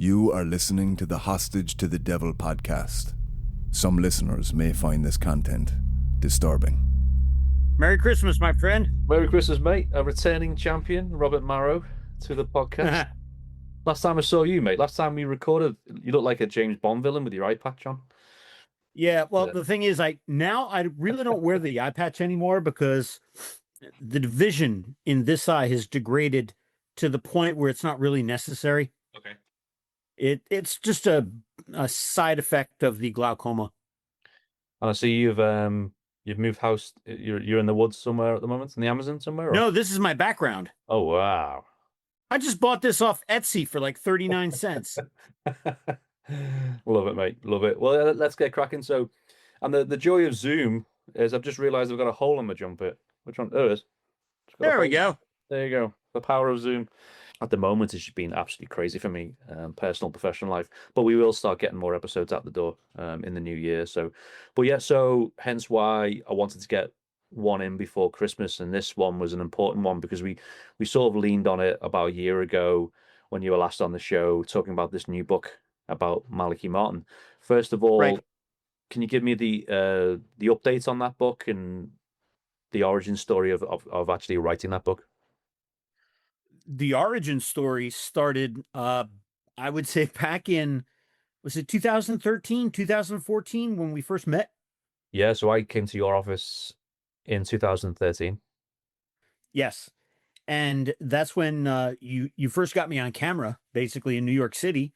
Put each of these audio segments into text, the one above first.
You are listening to the Hostage to the Devil podcast. Some listeners may find this content disturbing. Merry Christmas, my friend. Merry Christmas, mate. A returning champion, Robert Marro, to the podcast. Last time I saw you, mate, last time we recorded, you looked like a James Bond villain with your eye patch on. Yeah, well, the thing is, I really don't wear the eye patch anymore because the vision in this eye has degraded to the point where it's not really necessary. Okay. It's just a side effect of the glaucoma. And I see you've moved house. You're in the woods somewhere at the moment, in the Amazon somewhere? Or? No, this is my background. Oh, wow. I just bought this off Etsy for like 39 cents. Love it, mate. Love it. Well, let's get cracking. So, and the joy of Zoom is I've just realized I've got a hole in my jumper. Which one? There it is. There we go. There you go. The power of Zoom. At the moment, it's just been absolutely crazy for me, personal, professional life. But we will start getting more episodes out the door in the new year. So, but yeah, so hence why I wanted to get one in before Christmas, and this one was an important one because we sort of leaned on it about a year ago when you were last on the show talking about this new book about Malachi Martin. First of all, Right. Can you give me the updates on that book and the origin story of actually writing that book? The origin story started, I would say back in, was it 2013, 2014 when we first met? Yeah, so I came to your office in 2013. Yes. And that's when you first got me on camera, basically in New York City.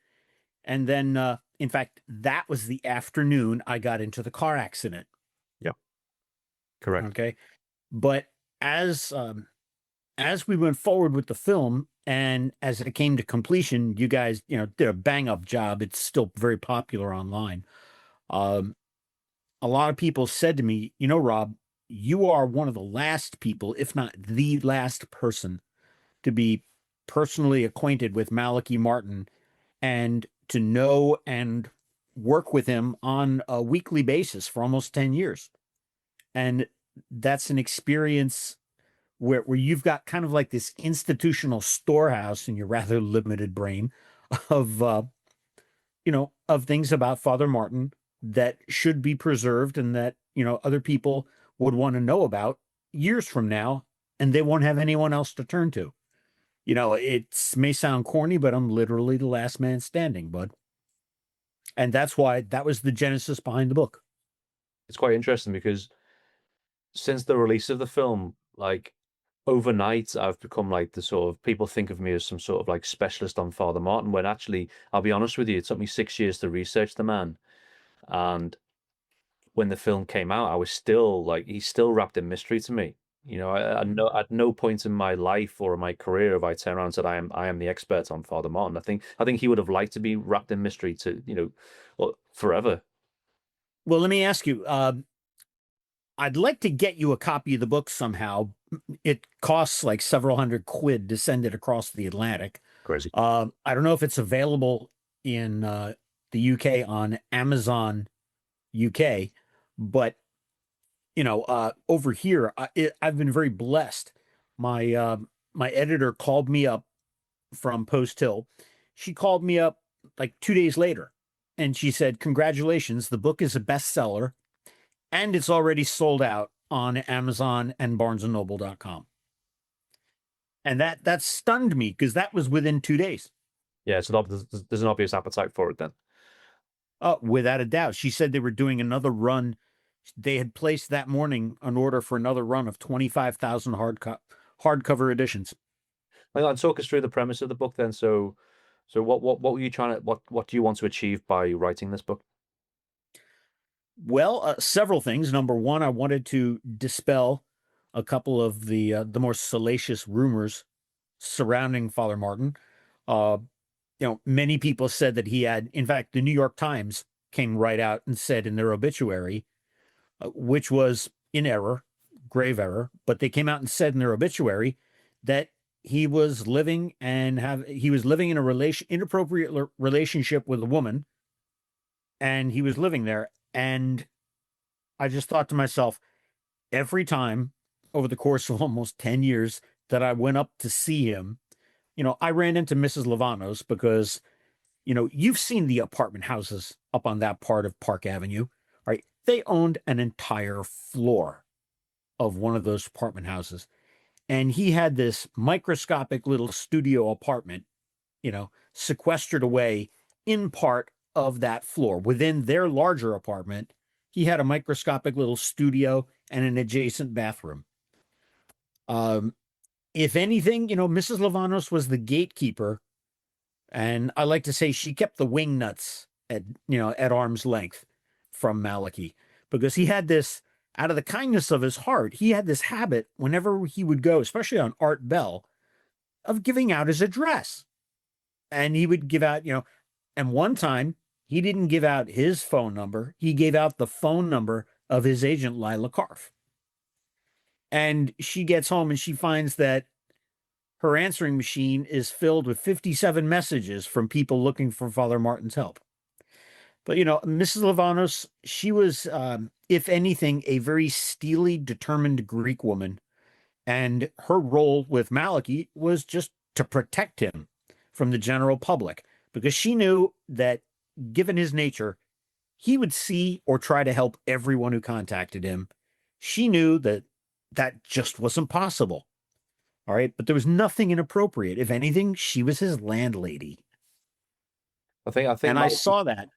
And then, in fact, that was the afternoon I got into the car accident. Yeah, correct. Okay. But as we went forward with the film and as it came to completion, you guys, did a bang up job. It's still very popular online. A lot of people said to me, Rob, you are one of the last people, if not the last person, to be personally acquainted with Malachi Martin and to know and work with him on a weekly basis for almost 10 years. And that's an experience where you've got kind of like this institutional storehouse in your rather limited brain of, of things about Father Martin that should be preserved and that, other people would want to know about years from now, and they won't have anyone else to turn to. It may sound corny, but I'm literally the last man standing, bud. And that's why that was the genesis behind the book. It's quite interesting because since the release of the film, like overnight, I've become like the sort of people think of me as some sort of like specialist on Father Martin, when actually, I'll be honest with you, it took me 6 years to research the man. And when the film came out, I was still like, he's still wrapped in mystery to me. At no point in my life or my career have I turned around and said I am the expert on Father Martin. I think he would have liked to be wrapped in mystery to forever. Well, let me ask you. I'd like to get you a copy of the book somehow. It costs like several $100 to send it across the Atlantic. Crazy. I don't know if it's available in the UK on Amazon UK, but over here, I've been very blessed. My editor called me up from Post Hill. She called me up like 2 days later, and she said, "Congratulations, the book is a bestseller, and it's already sold out on Amazon and BarnesandNoble.com." And that stunned me because that was within 2 days. Yeah, so there's an obvious appetite for it then. Without a doubt. She said they were doing another run. They had placed that morning an order for another run of 25,000 hardcover editions. Hang on, talk us through the premise of the book then. So what were you trying to what do you want to achieve by writing this book? Well, several things. Number one, I wanted to dispel a couple of the more salacious rumors surrounding Father Martin. Many people said that he had, in fact, the New York Times came right out and said in their obituary, which was in error, grave error, but they came out and said in their obituary that he was living in a inappropriate relationship with a woman, and he was living there. And I just thought to myself, every time over the course of almost 10 years that I went up to see him, I ran into Mrs. Lavanos because you've seen the apartment houses up on that part of Park Avenue, right? They owned an entire floor of one of those apartment houses. And he had this microscopic little studio apartment, sequestered away in part of that floor. Within their larger apartment, he had a microscopic little studio and an adjacent bathroom. If anything, Mrs. Lavanos was the gatekeeper. And I like to say she kept the wing nuts at arm's length from Malachi, because he had this, out of the kindness of his heart, he had this habit whenever he would go, especially on Art Bell, of giving out his address. And he would give out, and one time he didn't give out his phone number. He gave out the phone number of his agent, Lila Karff. And she gets home and she finds that her answering machine is filled with 57 messages from people looking for Father Martin's help. But, Mrs. Lavanos, she was, if anything, a very steely, determined Greek woman. And her role with Malachi was just to protect him from the general public, because she knew that, given his nature, he would see or try to help everyone who contacted him. She knew that that just wasn't possible. All right. But there was nothing inappropriate. If anything, she was his landlady. I think, and I saw that.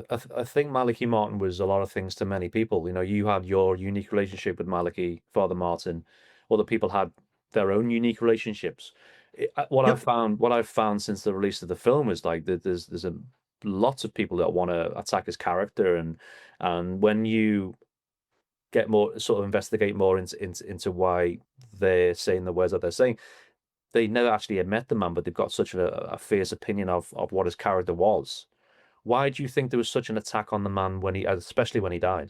I think Malachi Martin was a lot of things to many people. You had your unique relationship with Malachi, Father Martin. Other people had their own unique relationships. What I've found since the release of the film is like that there's lots of people that want to attack his character, and when you get more, sort of investigate more into why they're saying the words that they're saying, they never actually had met the man, but they've got such a fierce opinion of what his character was. Why do you think there was such an attack on the man especially when he died?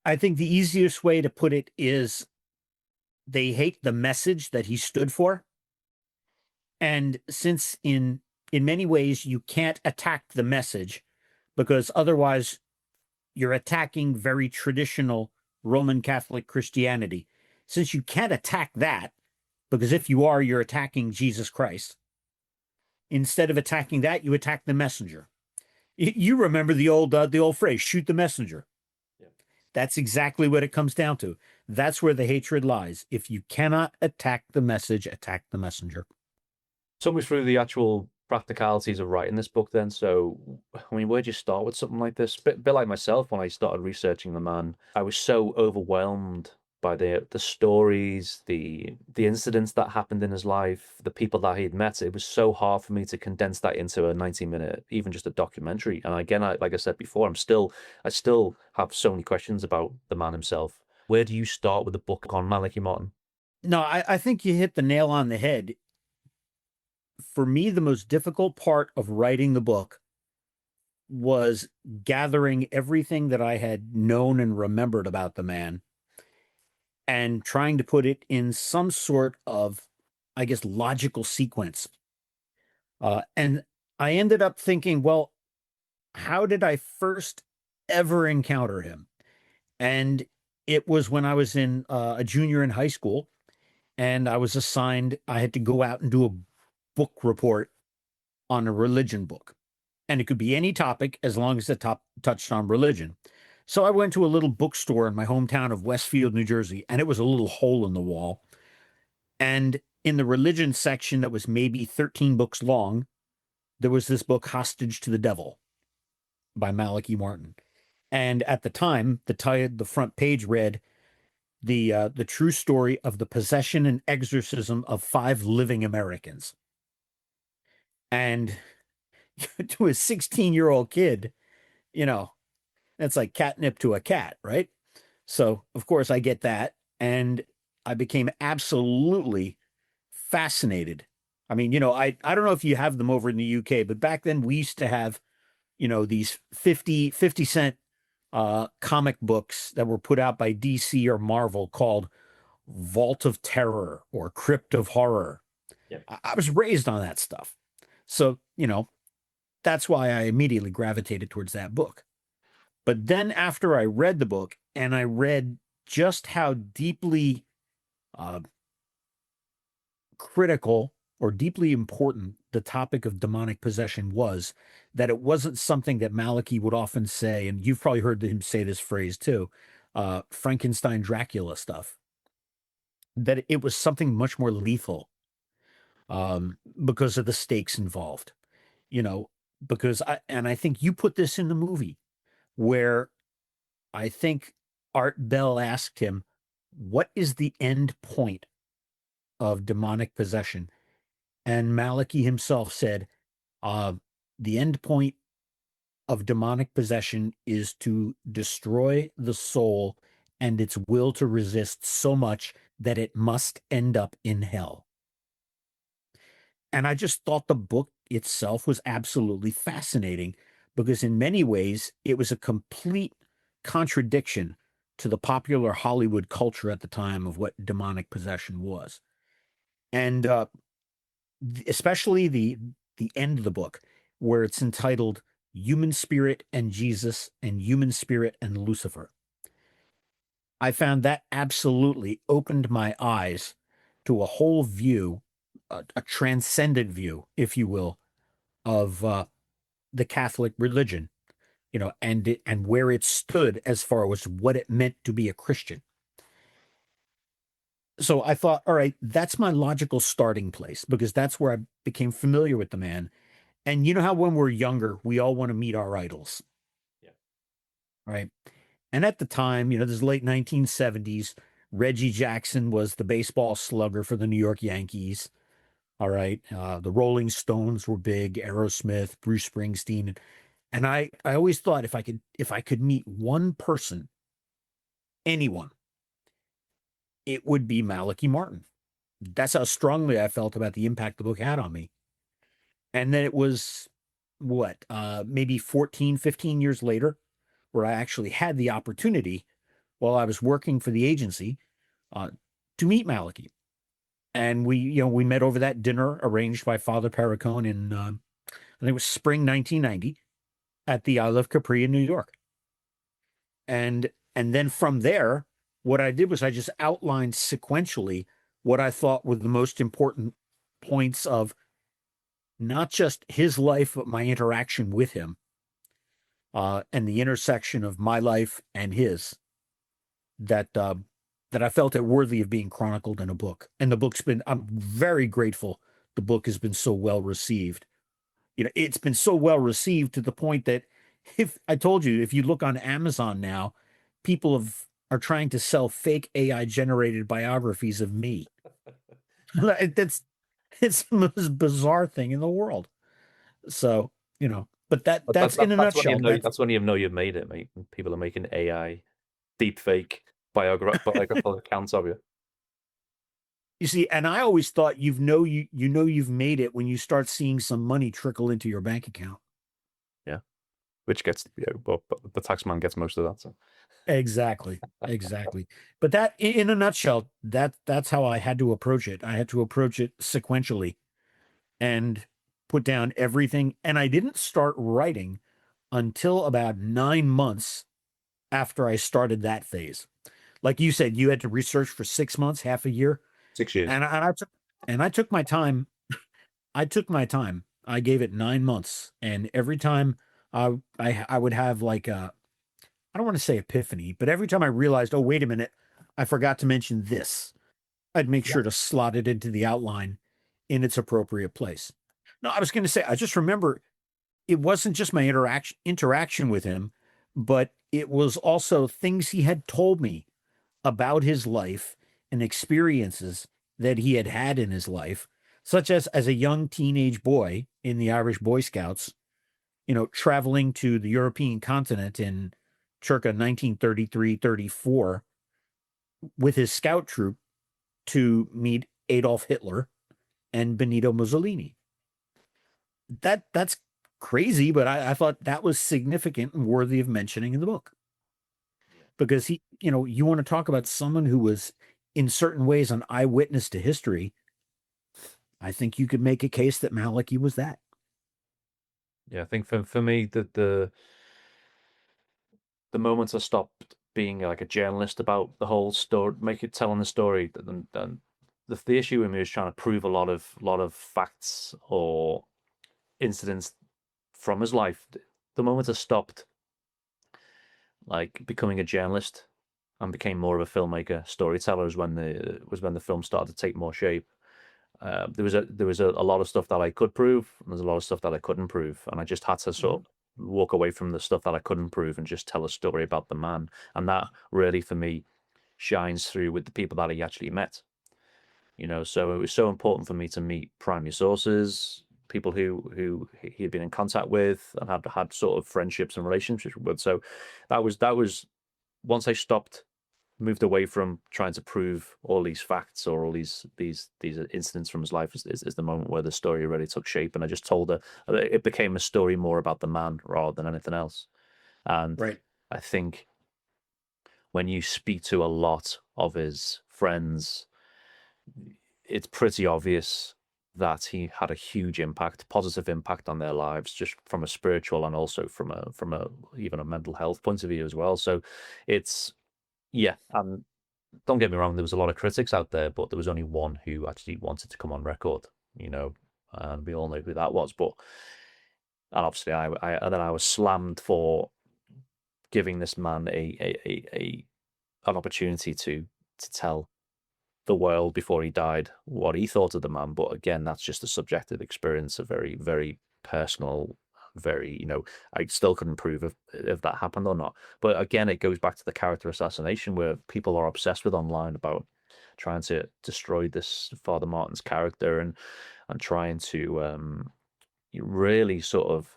I think the easiest way to put it is they hate the message that he stood for. And since in many ways you can't attack the message, because otherwise you're attacking very traditional Roman Catholic Christianity. Since you can't attack that, because if you are, you're attacking Jesus Christ. Instead of attacking that, you attack the messenger. You remember the old phrase, shoot the messenger. Yeah. That's exactly what it comes down to. That's where the hatred lies. If you cannot attack the message, attack the messenger. Talk me through the actual practicalities of writing this book then. So, I mean, where'd you start with something like this? Bit like myself, when I started researching the man, I was so overwhelmed by the stories, the incidents that happened in his life, the people that he'd met. It was so hard for me to condense that into a 90-minute, even just a documentary. And again, like I said before, I still have so many questions about the man himself. Where do you start with the book on Malachi Martin? No, I think you hit the nail on the head. For me, the most difficult part of writing the book was gathering everything that I had known and remembered about the man and trying to put it in some sort of, I guess, logical sequence. And I ended up thinking, well, how did I first ever encounter him? And it was when I was in a junior in high school, and I had to go out and do a book report on a religion book. And it could be any topic as long as it touched on religion. So I went to a little bookstore in my hometown of Westfield, New Jersey, and it was a little hole in the wall. And in the religion section that was maybe 13 books long, there was this book, Hostage to the Devil by Malachi Martin. And at the time, the front page read, the true story of the possession and exorcism of 5 living Americans. And to a 16-year-old kid, that's like catnip to a cat, right? So, of course, I get that. And I became absolutely fascinated. I mean, I don't know if you have them over in the UK, but back then we used to have, these 50 cent comic books that were put out by DC or Marvel called Vault of Terror or Crypt of Horror. Yep. I was raised on that stuff. So, that's why I immediately gravitated towards that book. But then after I read the book and I read just how deeply critical or deeply important the topic of demonic possession was, that it wasn't something that Malachi would often say, and you've probably heard him say this phrase too, Frankenstein Dracula stuff, that it was something much more lethal, because of the stakes involved, you know, because I think you put this in the movie where I think Art Bell asked him, what is the end point of demonic possession? And Malachi himself said, uh, the end point of demonic possession is to destroy the soul and its will to resist so much that it must end up in hell. And I just thought the book itself was absolutely fascinating because, in many ways, it was a complete contradiction to the popular Hollywood culture at the time of what demonic possession was. And especially the end of the book, where it's entitled Human Spirit and Jesus and Human Spirit and Lucifer. I found that absolutely opened my eyes to a whole view, a transcendent view, if you will, of the Catholic religion, and where it stood as far as what it meant to be a Christian. So I thought, all right, that's my logical starting place, because that's where I became familiar with the man. And you know how when we're younger, we all want to meet our idols. Yeah. Right. And at the time, this is late 1970s, Reggie Jackson was the baseball slugger for the New York Yankees. All right. The Rolling Stones were big, Aerosmith, Bruce Springsteen. And I always thought if I could meet one person, anyone, it would be Malachi Martin. That's how strongly I felt about the impact the book had on me. And then it was maybe 14, 15 years later, where I actually had the opportunity while I was working for the agency to meet Malachi. And we met over that dinner arranged by Father Perricone in, I think it was spring 1990 at the Isle of Capri in New York. And then from there, what I did was I just outlined sequentially what I thought were the most important points of not just his life, but my interaction with him, and the intersection of my life and his, that I felt it worthy of being chronicled in a book. And I'm very grateful the book has been so well received. It's been so well received to the point that if you look on Amazon now, people are trying to sell fake AI generated biographies of me. It's the most bizarre thing in the world. So, but that's in a nutshell. That's when you know you've made it, mate. People are making AI deep fake biographical accounts of you. You see, and I always thought you've made it when you start seeing some money trickle into your bank account. Yeah, which gets but the tax man gets most of that. So exactly. But that, in a nutshell, that's how I had to approach it. I had to approach it sequentially, and put down everything. And I didn't start writing until about 9 months after I started that phase. Like you said, you had to research for 6 months, half a year. 6 years. And I took my time. I gave it 9 months. And every time I would have like I don't want to say epiphany, but every time I realized, oh, wait a minute, I forgot to mention this, I'd make sure to slot it into the outline in its appropriate place. No, I was going to say, I just remember it wasn't just my interaction with him, but it was also things he had told me about his life and experiences that he had had in his life, such as a young teenage boy in the Irish Boy Scouts, traveling to the European continent in circa 1933-34 with his scout troop to meet Adolf Hitler and Benito Mussolini. That's crazy, but I thought that was significant and worthy of mentioning in the book. Because you want to talk about someone who was in certain ways an eyewitness to history. I think you could make a case that Malachi was that. Yeah, I think for me the moments I stopped being like a journalist about the whole story, telling the story, and the issue with me is trying to prove a lot of facts or incidents from his life. The moment I stopped like becoming a journalist and became more of a filmmaker, storyteller, was when the film started to take more shape. There was a lot of stuff that I could prove, and there's a lot of stuff that I couldn't prove, and I just had to sort of walk away from the stuff that I couldn't prove and just tell a story about the man. And that really, for me, shines through with the people that he actually met. So it was so important for me to meet primary sources, people who he had been in contact with and had sort of friendships and relationships with. So that was once I moved away from trying to prove all these facts or all these incidents from his life, is the moment where the story really took shape, and I just told her. It became a story more about the man rather than anything else. And Right. I think when you speak to a lot of his friends, it's pretty obvious that he had a huge impact, positive impact on their lives, just from a spiritual and also from a even a mental health point of view as well. So it's, yeah, and don't get me wrong, there was a lot of critics out there, but there was only one who actually wanted to come on record, and we all know who that was. But and obviously, and then I was slammed for giving this man an opportunity to tell the world before he died what he thought of the man. But again, that's just a subjective experience, a very, very personal, very, I still couldn't prove if that happened or not. But again, it goes back to the character assassination, where people are obsessed with online about trying to destroy this Father Martin's character and trying to really sort of,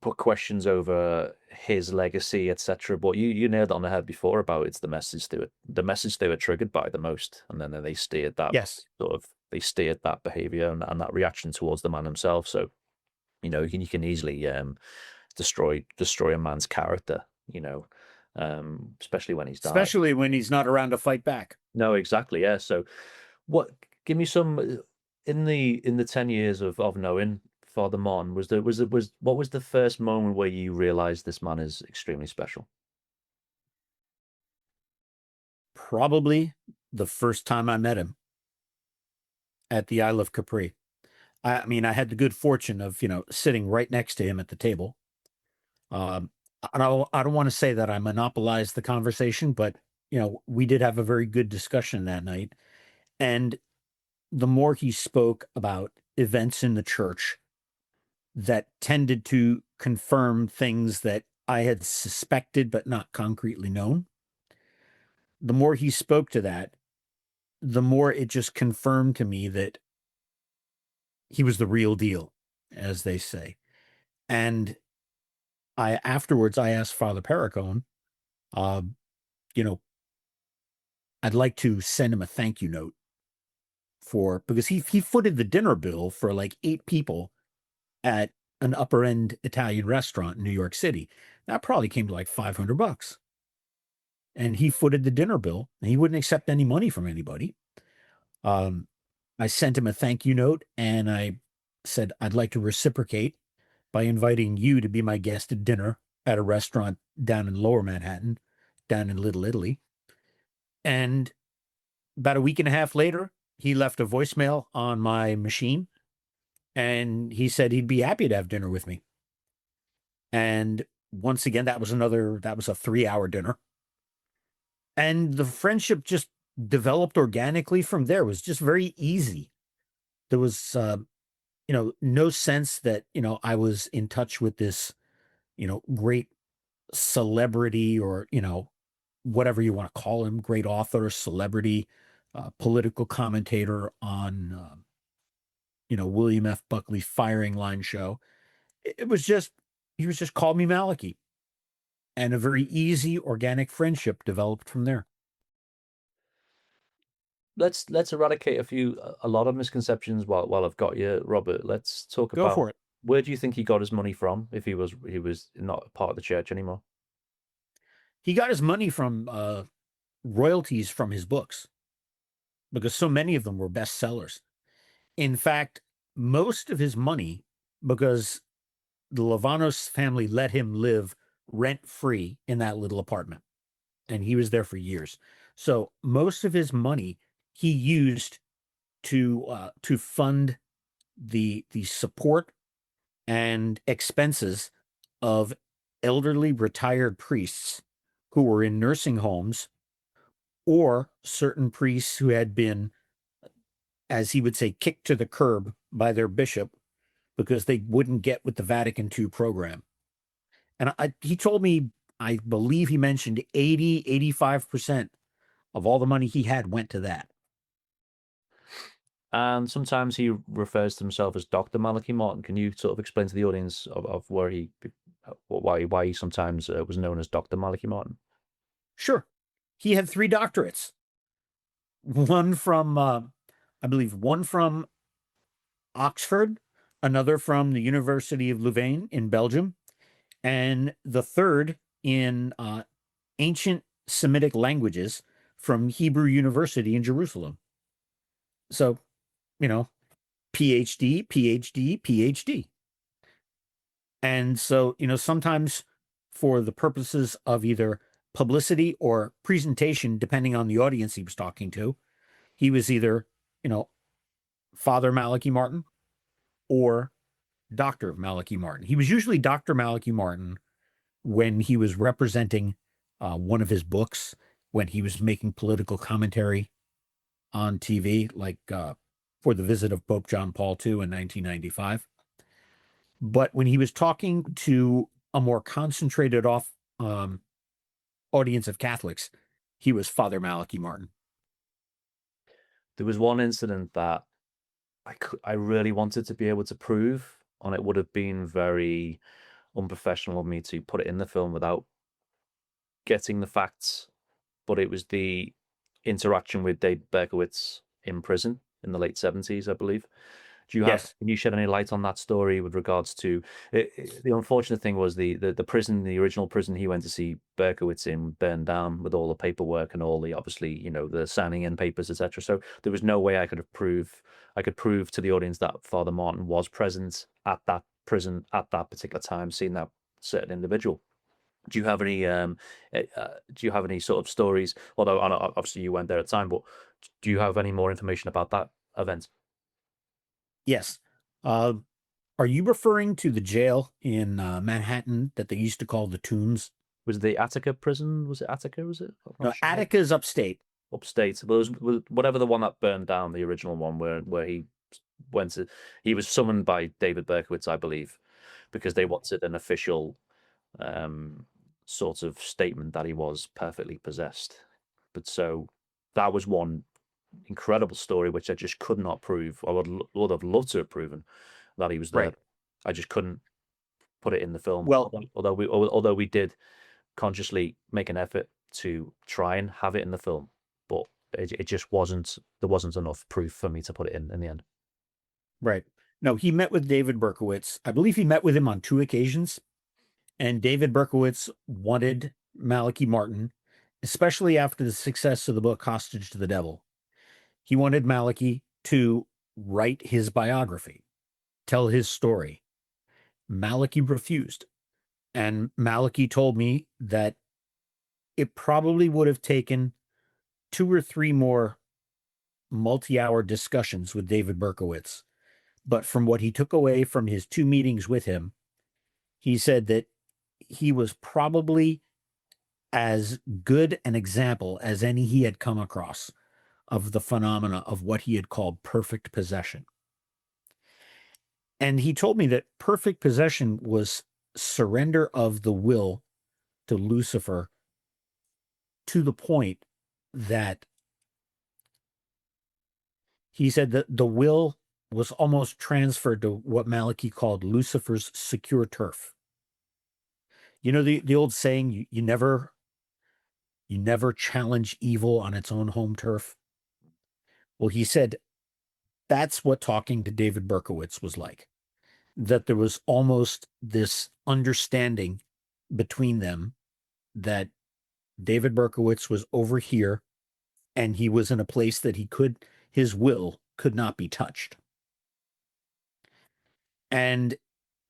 put questions over his legacy, etc. But you nailed it on the head before about it's the message they were triggered by the most, and then they steered that behavior and that reaction towards the man himself. So you can easily destroy a man's character, especially when he's died. Especially when he's not around to fight back. No, exactly. Yeah. So give me some in the 10 years of knowing Father Martin, what was the first moment where you realized this man is extremely special? Probably the first time I met him at the Isle of Capri. I mean, I had the good fortune of, sitting right next to him at the table. I don't want to say that I monopolized the conversation, but, we did have a very good discussion that night. And the more he spoke about events in the church that tended to confirm things that I had suspected but not concretely known, the more he spoke to that, the more it just confirmed to me that he was the real deal, as they say. And afterwards I asked Father Perricone, I'd like to send him a thank you note because he footed the dinner bill for like 8 people at an upper end Italian restaurant in New York City. That probably came to like $500. And he footed the dinner bill, and he wouldn't accept any money from anybody. I sent him a thank you note, and I said, I'd like to reciprocate by inviting you to be my guest at dinner at a restaurant down in Lower Manhattan, down in Little Italy. And about a week and a half later, he left a voicemail on my machine, and he said he'd be happy to have dinner with me. And once again, that was a 3-hour dinner. And the friendship just developed organically from there. It was just very easy. There was, no sense that, I was in touch with this, great celebrity or, whatever you want to call him, great author, celebrity, political commentator on, William F. Buckley's Firing Line show. He was just called me Malachi. And a very easy, organic friendship developed from there. Let's eradicate a lot of misconceptions while I've got you, Robert. Let's talk Go about for it. Where do you think he got his money from if he was not part of the church anymore? He got his money from royalties from his books, because so many of them were bestsellers. In fact, most of his money, because the Lavanos family let him live rent-free in that little apartment, and he was there for years. So most of his money he used to fund the support and expenses of elderly retired priests who were in nursing homes, or certain priests who had been, as he would say, kicked to the curb by their bishop because they wouldn't get with the Vatican II program. And he told me, I believe he mentioned 85% of all the money he had went to that. And sometimes he refers to himself as Dr. Malachi Martin. Can you sort of explain to the audience of where why he sometimes was known as Dr. Malachi Martin? Sure. He had 3 doctorates. One from, I believe, one from Oxford, another from the University of Louvain in Belgium, and the third in ancient Semitic languages from Hebrew University in Jerusalem. So, PhD, PhD, PhD. And so, sometimes for the purposes of either publicity or presentation, depending on the audience he was talking to, he was either, Father Malachi Martin or Dr. Malachi Martin. He was usually Dr. Malachi Martin when he was representing one of his books, when he was making political commentary on TV, like for the visit of Pope John Paul II in 1995. But when he was talking to a more concentrated audience of Catholics, he was Father Malachi Martin. There was one incident that I really wanted to be able to prove, and it would have been very unprofessional of me to put it in the film without getting the facts. But it was the interaction with David Berkowitz in prison in the late 70s, I believe. Yes. Can you shed any light on that story with regards to the unfortunate thing was the prison, the original prison he went to see Berkowitz in, burned down with all the paperwork and all the, obviously, the signing in papers, etc. So there was no way I could prove to the audience that Father Martin was present at that prison at that particular time, seeing that certain individual. Do you have any sort of stories? Although obviously you weren't there at the time, but do you have any more information about that event? Yes. Are you referring to the jail in Manhattan that they used to call the Tombs? Was the Attica prison? Was it Attica? Was it? No, sure. Attica is upstate. Upstate. Well, it was whatever the one that burned down, the original one, where he went to. He was summoned by David Berkowitz, I believe, because they wanted an official sort of statement that he was perfectly possessed. But so that was one incredible story which I just could not prove. I would have loved to have proven that he was there. Right. I just couldn't put it in the film. Well, although we did consciously make an effort to try and have it in the film, but it just wasn't. There wasn't enough proof for me to put it in the end. Right. No, he met with David Berkowitz. I believe he met with him on 2 occasions. And David Berkowitz wanted Malachi Martin, especially after the success of the book Hostage to the Devil. He wanted Malachi to write his biography, tell his story. Malachi refused. And Malachi told me that it probably would have taken 2 or 3 more multi-hour discussions with David Berkowitz. But from what he took away from his 2 meetings with him, he said that he was probably as good an example as any he had come across of the phenomena of what he had called perfect possession. And he told me that perfect possession was surrender of the will to Lucifer to the point that he said that the will was almost transferred to what Malachi called Lucifer's secure turf. You know, the old saying, you never challenge evil on its own home turf. Well, he said that's what talking to David Berkowitz was like, that there was almost this understanding between them that David Berkowitz was over here and he was in a place that his will could not be touched. And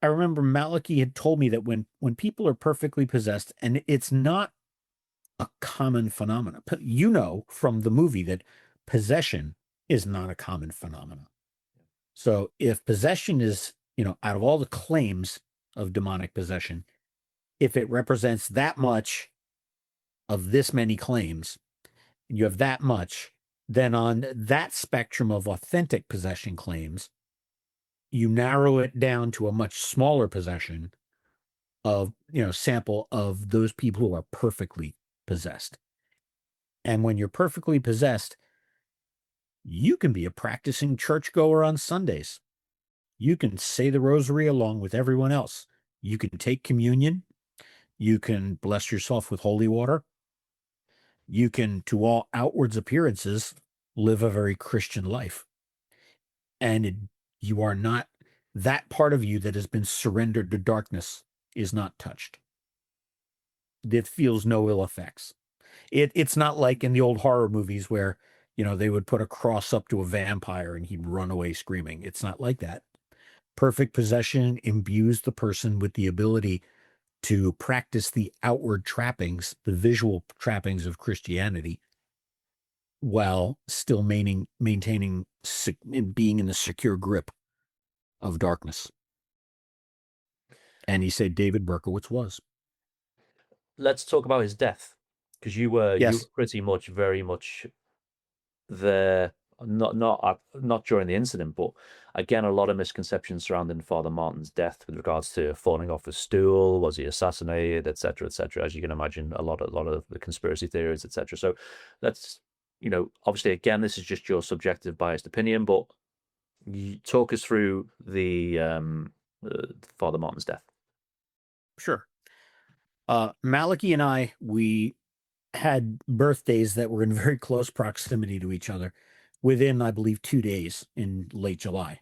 I remember Malachi had told me that when people are perfectly possessed, and it's not a common phenomenon. You know from the movie that possession is not a common phenomenon. So if possession is, out of all the claims of demonic possession, if it represents that much of this many claims, and you have that much, then on that spectrum of authentic possession claims, you narrow it down to a much smaller possession of, sample of those people who are perfectly possessed. And when you're perfectly possessed, you can be a practicing churchgoer on Sundays. You can say the rosary along with everyone else. You can take communion. You can bless yourself with holy water. You can, to all outwards appearances, live a very Christian life. And you are not, that part of you that has been surrendered to darkness is not touched. It feels no ill effects. It's not like in the old horror movies where, they would put a cross up to a vampire and he'd run away screaming. It's not like that. Perfect possession imbues the person with the ability to practice the outward trappings, the visual trappings of Christianity, while still maintaining being in the secure grip of darkness. And he said David Berkowitz was. Let's talk about his death, because you were Yes. pretty much very much there, not during the incident, but again, a lot of misconceptions surrounding Father Martin's death with regards to falling off a stool, was he assassinated, etc., etc. As you can imagine, a lot of the conspiracy theories, etc. So let's, obviously, again, this is just your subjective biased opinion, but you talk us through the Father Martin's death. Sure. Malachi and I, we had birthdays that were in very close proximity to each other within, I believe, 2 days in late July.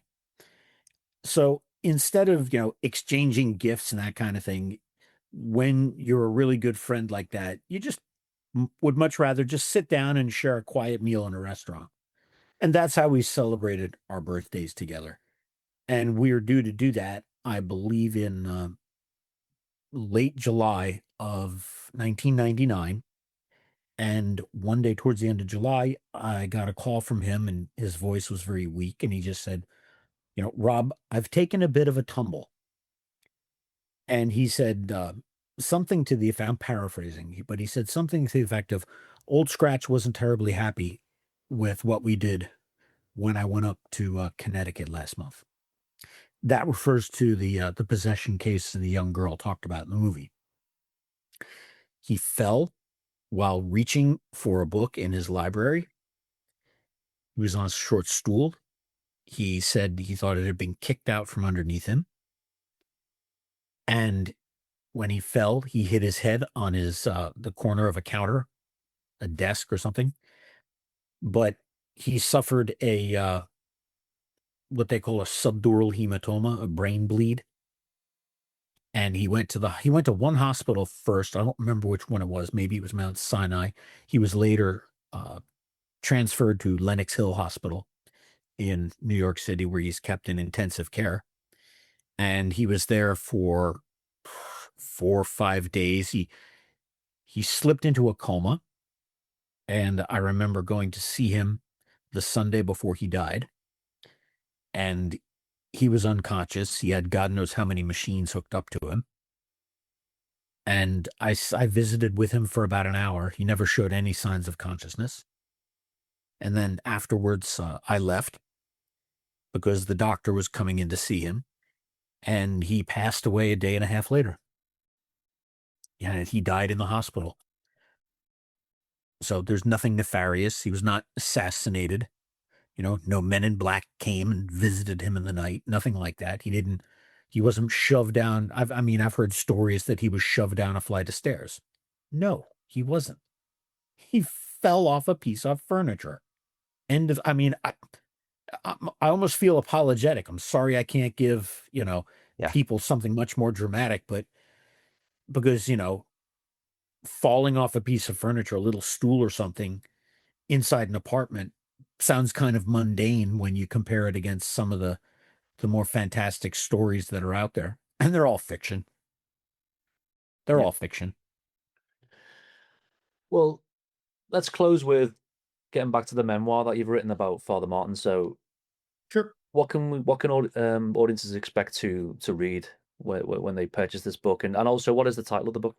So instead of, exchanging gifts and that kind of thing, when you're a really good friend like that, you just would much rather just sit down and share a quiet meal in a restaurant. And that's how we celebrated our birthdays together. And we are due to do that, I believe, in late July of 1999. And one day towards the end of July, I got a call from him and his voice was very weak. And he just said, Rob, I've taken a bit of a tumble. And he said something to the effect, I'm paraphrasing, but he said something to the effect of, Old Scratch wasn't terribly happy with what we did when I went up to Connecticut last month. That refers to the possession case of the young girl talked about in the movie. He fell while reaching for a book in his library. He was on a short stool. He said he thought it had been kicked out from underneath him. And when he fell, he hit his head on the corner of a counter, a desk or something. But he suffered a what they call a subdural hematoma, a brain bleed. And he went to one hospital first. I don't remember which one it was. Maybe it was Mount Sinai. He was later transferred to Lenox Hill Hospital in New York City, where he's kept in intensive care. And he was there for 4 or 5 days. He slipped into a coma. And I remember going to see him the Sunday before he died. And he was unconscious. He had God knows how many machines hooked up to him. And I visited with him for about an hour. He never showed any signs of consciousness. And then afterwards, I left because the doctor was coming in to see him. And he passed away a day and a half later. And he died in the hospital. So there's nothing nefarious. He was not assassinated. No men in black came and visited him in the night. Nothing like that. He wasn't shoved down. I've heard stories that he was shoved down a flight of stairs. No, he wasn't. He fell off a piece of furniture. I almost feel apologetic. I'm sorry I can't give, people something much more dramatic, but because, falling off a piece of furniture, a little stool or something inside an apartment sounds kind of mundane when you compare it against some of the more fantastic stories that are out there. And they're all fiction. They're all fiction. Well, let's close with getting back to the memoir that you've written about Father Martin. So, Sure. what can audiences expect to read when they purchase this book, and also what is the title of the book?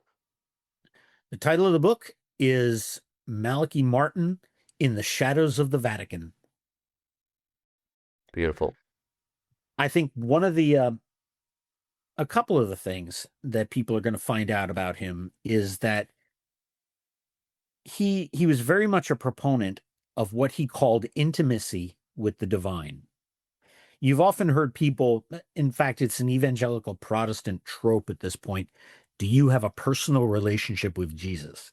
The title of the book is Malachi Martin in the Shadows of the Vatican. Beautiful. I think one of a couple of the things that people are going to find out about him is that he was very much a proponent of what he called intimacy with the divine. You've often heard people, in fact, it's an evangelical Protestant trope at this point. Do you have a personal relationship with Jesus?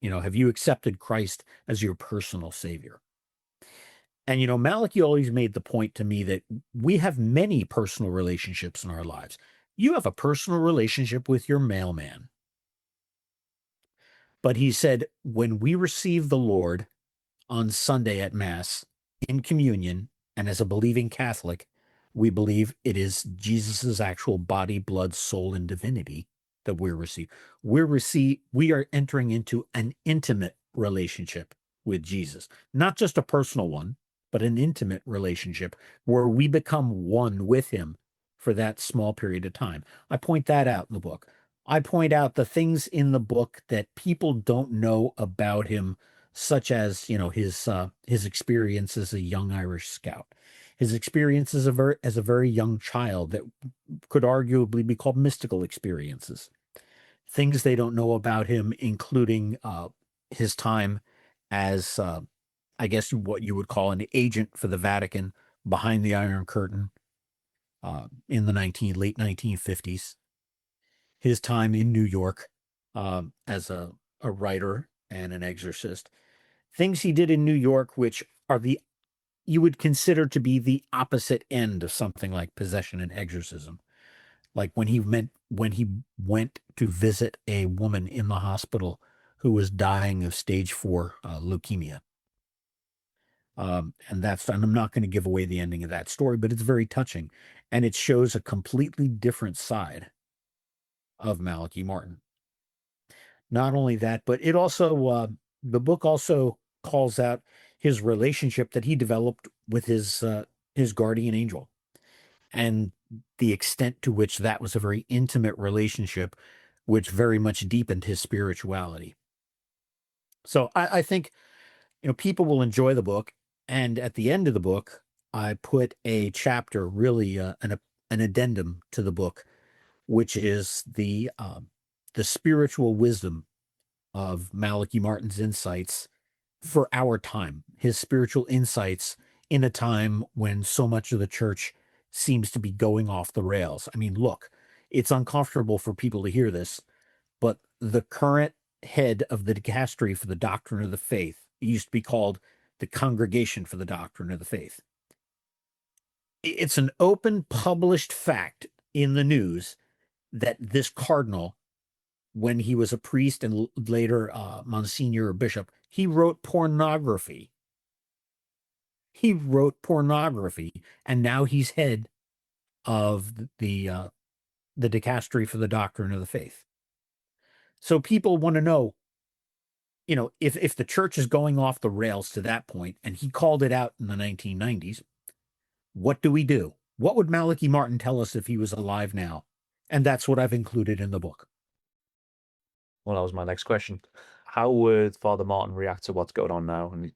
Have you accepted Christ as your personal savior? And, Malachi always made the point to me that we have many personal relationships in our lives. You have a personal relationship with your mailman. But he said, when we receive the Lord on Sunday at Mass in communion, and as a believing Catholic, we believe it is Jesus's actual body, blood, soul, and divinity that we're receiving. We are entering into an intimate relationship with Jesus, not just a personal one, but an intimate relationship where we become one with him for that small period of time. I point that out in the book. I point out the things in the book that people don't know about him, such as, his experience as a young Irish scout, his experience as a very young child that could arguably be called mystical experiences. Things they don't know about him, including his time as, I guess, what you would call an agent for the Vatican behind the Iron Curtain in the late 1950s. His time in New York as a writer and an exorcist. Things he did in New York, which are you would consider to be the opposite end of something like possession and exorcism. Like when he went to visit a woman in the hospital who was dying of stage 4 leukemia. And I'm not going to give away the ending of that story, but it's very touching. And it shows a completely different side of Malachi Martin. Not only that, but it also, the book also calls out his relationship that he developed with his guardian angel, and the extent to which that was a very intimate relationship, which very much deepened his spirituality. So I think, people will enjoy the book. And at the end of the book, I put a chapter, really an addendum to the book, which is the spiritual wisdom of Malachi Martin's insights for our time, his spiritual insights in a time when so much of the church seems to be going off the rails. I mean, look, it's uncomfortable for people to hear this, but the current head of the dicastery for the doctrine of the faith, it used to be called the Congregation for the Doctrine of the Faith. It's an open, published fact in the news that this cardinal, when he was a priest and later Monsignor or bishop, he wrote pornography. He wrote pornography, and now he's head of the dicastery for the Doctrine of the Faith. So people want to know, if the church is going off the rails to that point, and he called it out in the 1990s, what do we do? What would Malachi Martin tell us if he was alive now? And that's what I've included in the book. Well, that was my next question. How would Father Martin react to what's going on now? And,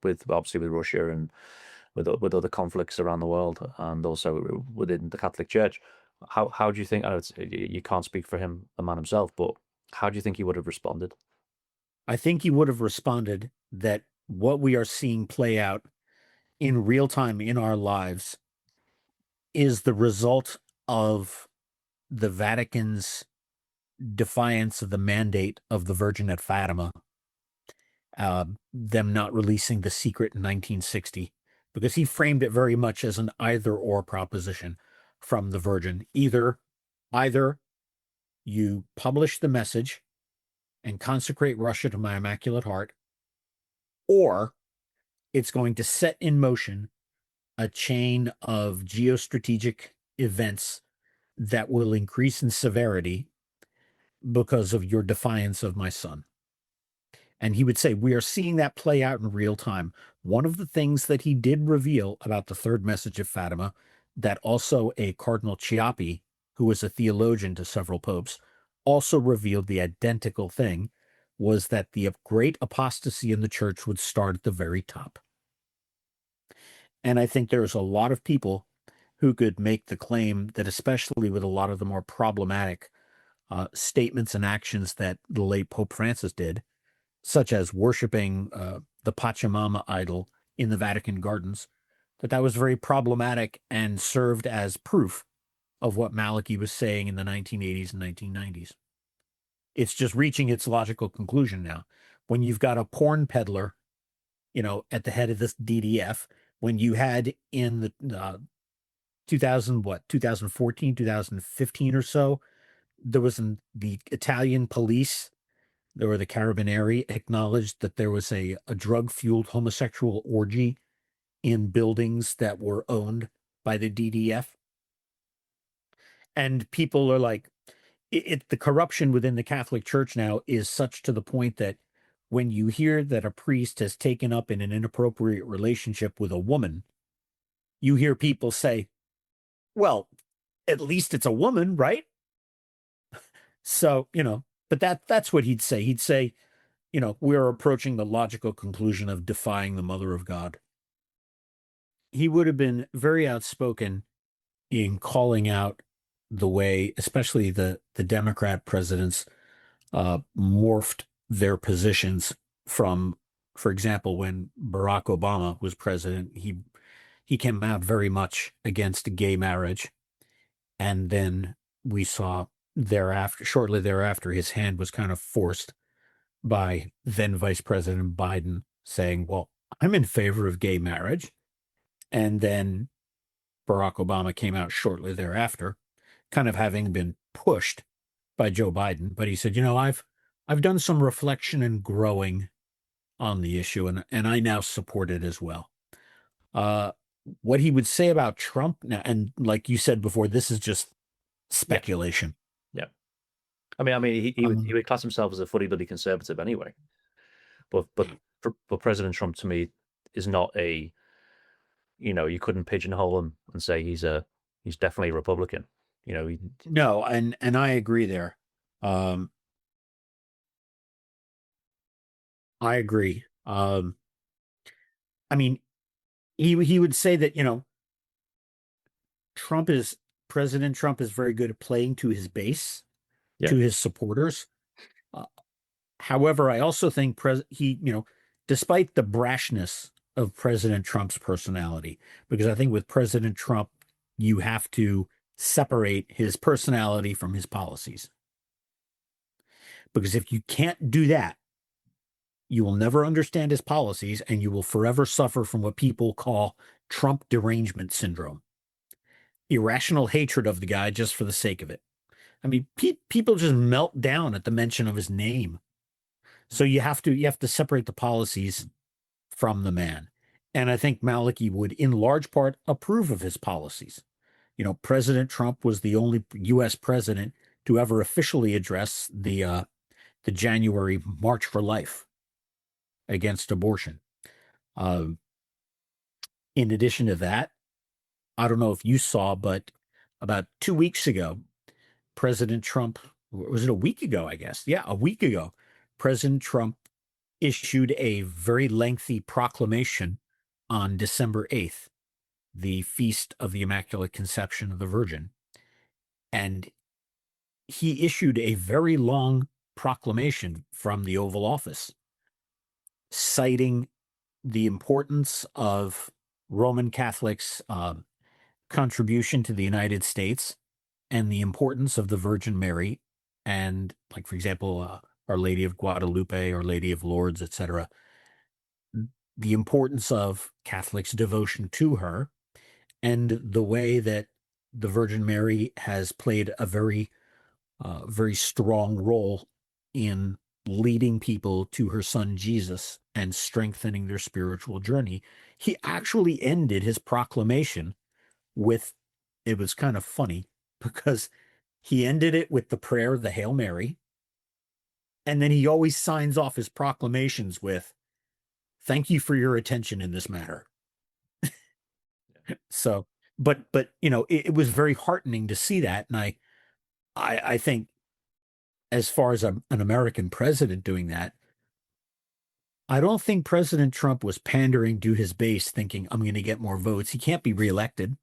with obviously with Russia and with other conflicts around the world, and also within the Catholic Church. How do you think? I know you can't speak for him, the man himself, but how do you think he would have responded? I think he would have responded that what we are seeing play out in real time in our lives is the result of the Vatican's defiance of the mandate of the Virgin at Fatima, them not releasing the secret in 1960, because he framed it very much as an either-or proposition from the Virgin. Either you publish the message and consecrate Russia to my Immaculate Heart, or it's going to set in motion a chain of geostrategic events that will increase in severity because of your defiance of my son. And he would say, we are seeing that play out in real time. One of the things that he did reveal about the third message of Fatima, that also a Cardinal Chiappi, who was a theologian to several popes, also revealed the identical thing, was that the great apostasy in the church would start at the very top. And I think there's a lot of people who could make the claim that, especially with a lot of the more problematic statements and actions that the late Pope Francis did, such as worshiping the Pachamama idol in the Vatican gardens, that was very problematic and served as proof of what Malachi was saying in the 1980s and 1990s. It's just reaching its logical conclusion now. When you've got a porn peddler, at the head of this DDF, when you had in the 2014, 2015 or so, there was the Italian police, there were the Carabinieri, acknowledged that there was a drug-fueled homosexual orgy in buildings that were owned by the DDF. And people are like, the corruption within the Catholic Church now is such to the point that when you hear that a priest has taken up in an inappropriate relationship with a woman, you hear people say, well, at least it's a woman, right? So, but that's what he'd say. He'd say, we're approaching the logical conclusion of defying the Mother of God. He would have been very outspoken in calling out the way, especially the Democrat presidents, morphed their positions from, for example, when Barack Obama was president, he came out very much against gay marriage. And then we saw shortly thereafter, his hand was kind of forced by then Vice President Biden saying, well, I'm in favor of gay marriage. And then Barack Obama came out shortly thereafter, kind of having been pushed by Joe Biden. But he said, I've done some reflection and growing on the issue, and I now support it as well. What he would say about Trump now, and like you said before, this is just speculation. Yeah. I mean, he would class himself as a fuddy-duddy conservative anyway. But President Trump, to me, is not a, you couldn't pigeonhole him and say he's definitely a Republican. No, and I agree there. I agree. I mean, he would say that, President Trump is very good at playing to his base, to his supporters. However, I also think despite the brashness of President Trump's personality, because I think with President Trump, you have to separate his personality from his policies. Because if you can't do that, you will never understand his policies, and you will forever suffer from what people call Trump derangement syndrome. Irrational hatred of the guy just for the sake of it. I mean, people just melt down at the mention of his name. So you have to separate the policies from the man. And I think Malachi would, in large part, approve of his policies. President Trump was the only U.S. president to ever officially address the January March for Life against abortion. In addition to that, I don't know if you saw, but about 2 weeks ago, President Trump, was it a week ago, I guess? Yeah, a week ago, President Trump issued a very lengthy proclamation on December 8th, the Feast of the Immaculate Conception of the Virgin. And he issued a very long proclamation from the Oval Office, citing the importance of Roman Catholics' contribution to the United States and the importance of the Virgin Mary, and, like, for example, Our Lady of Guadalupe, Our Lady of Lourdes, etc., the importance of Catholics' devotion to her, and the way that the Virgin Mary has played a very, very strong role in leading people to her son Jesus and strengthening their spiritual journey. He actually ended his proclamation with, it was kind of funny, because he ended it with the prayer, the Hail Mary, And then he always signs off his proclamations with, "Thank you for your attention in this matter." So, but it was very heartening to see that. And I think as far as an American president doing that, I don't think President Trump was pandering to his base thinking, I'm going to get more votes. He can't be reelected.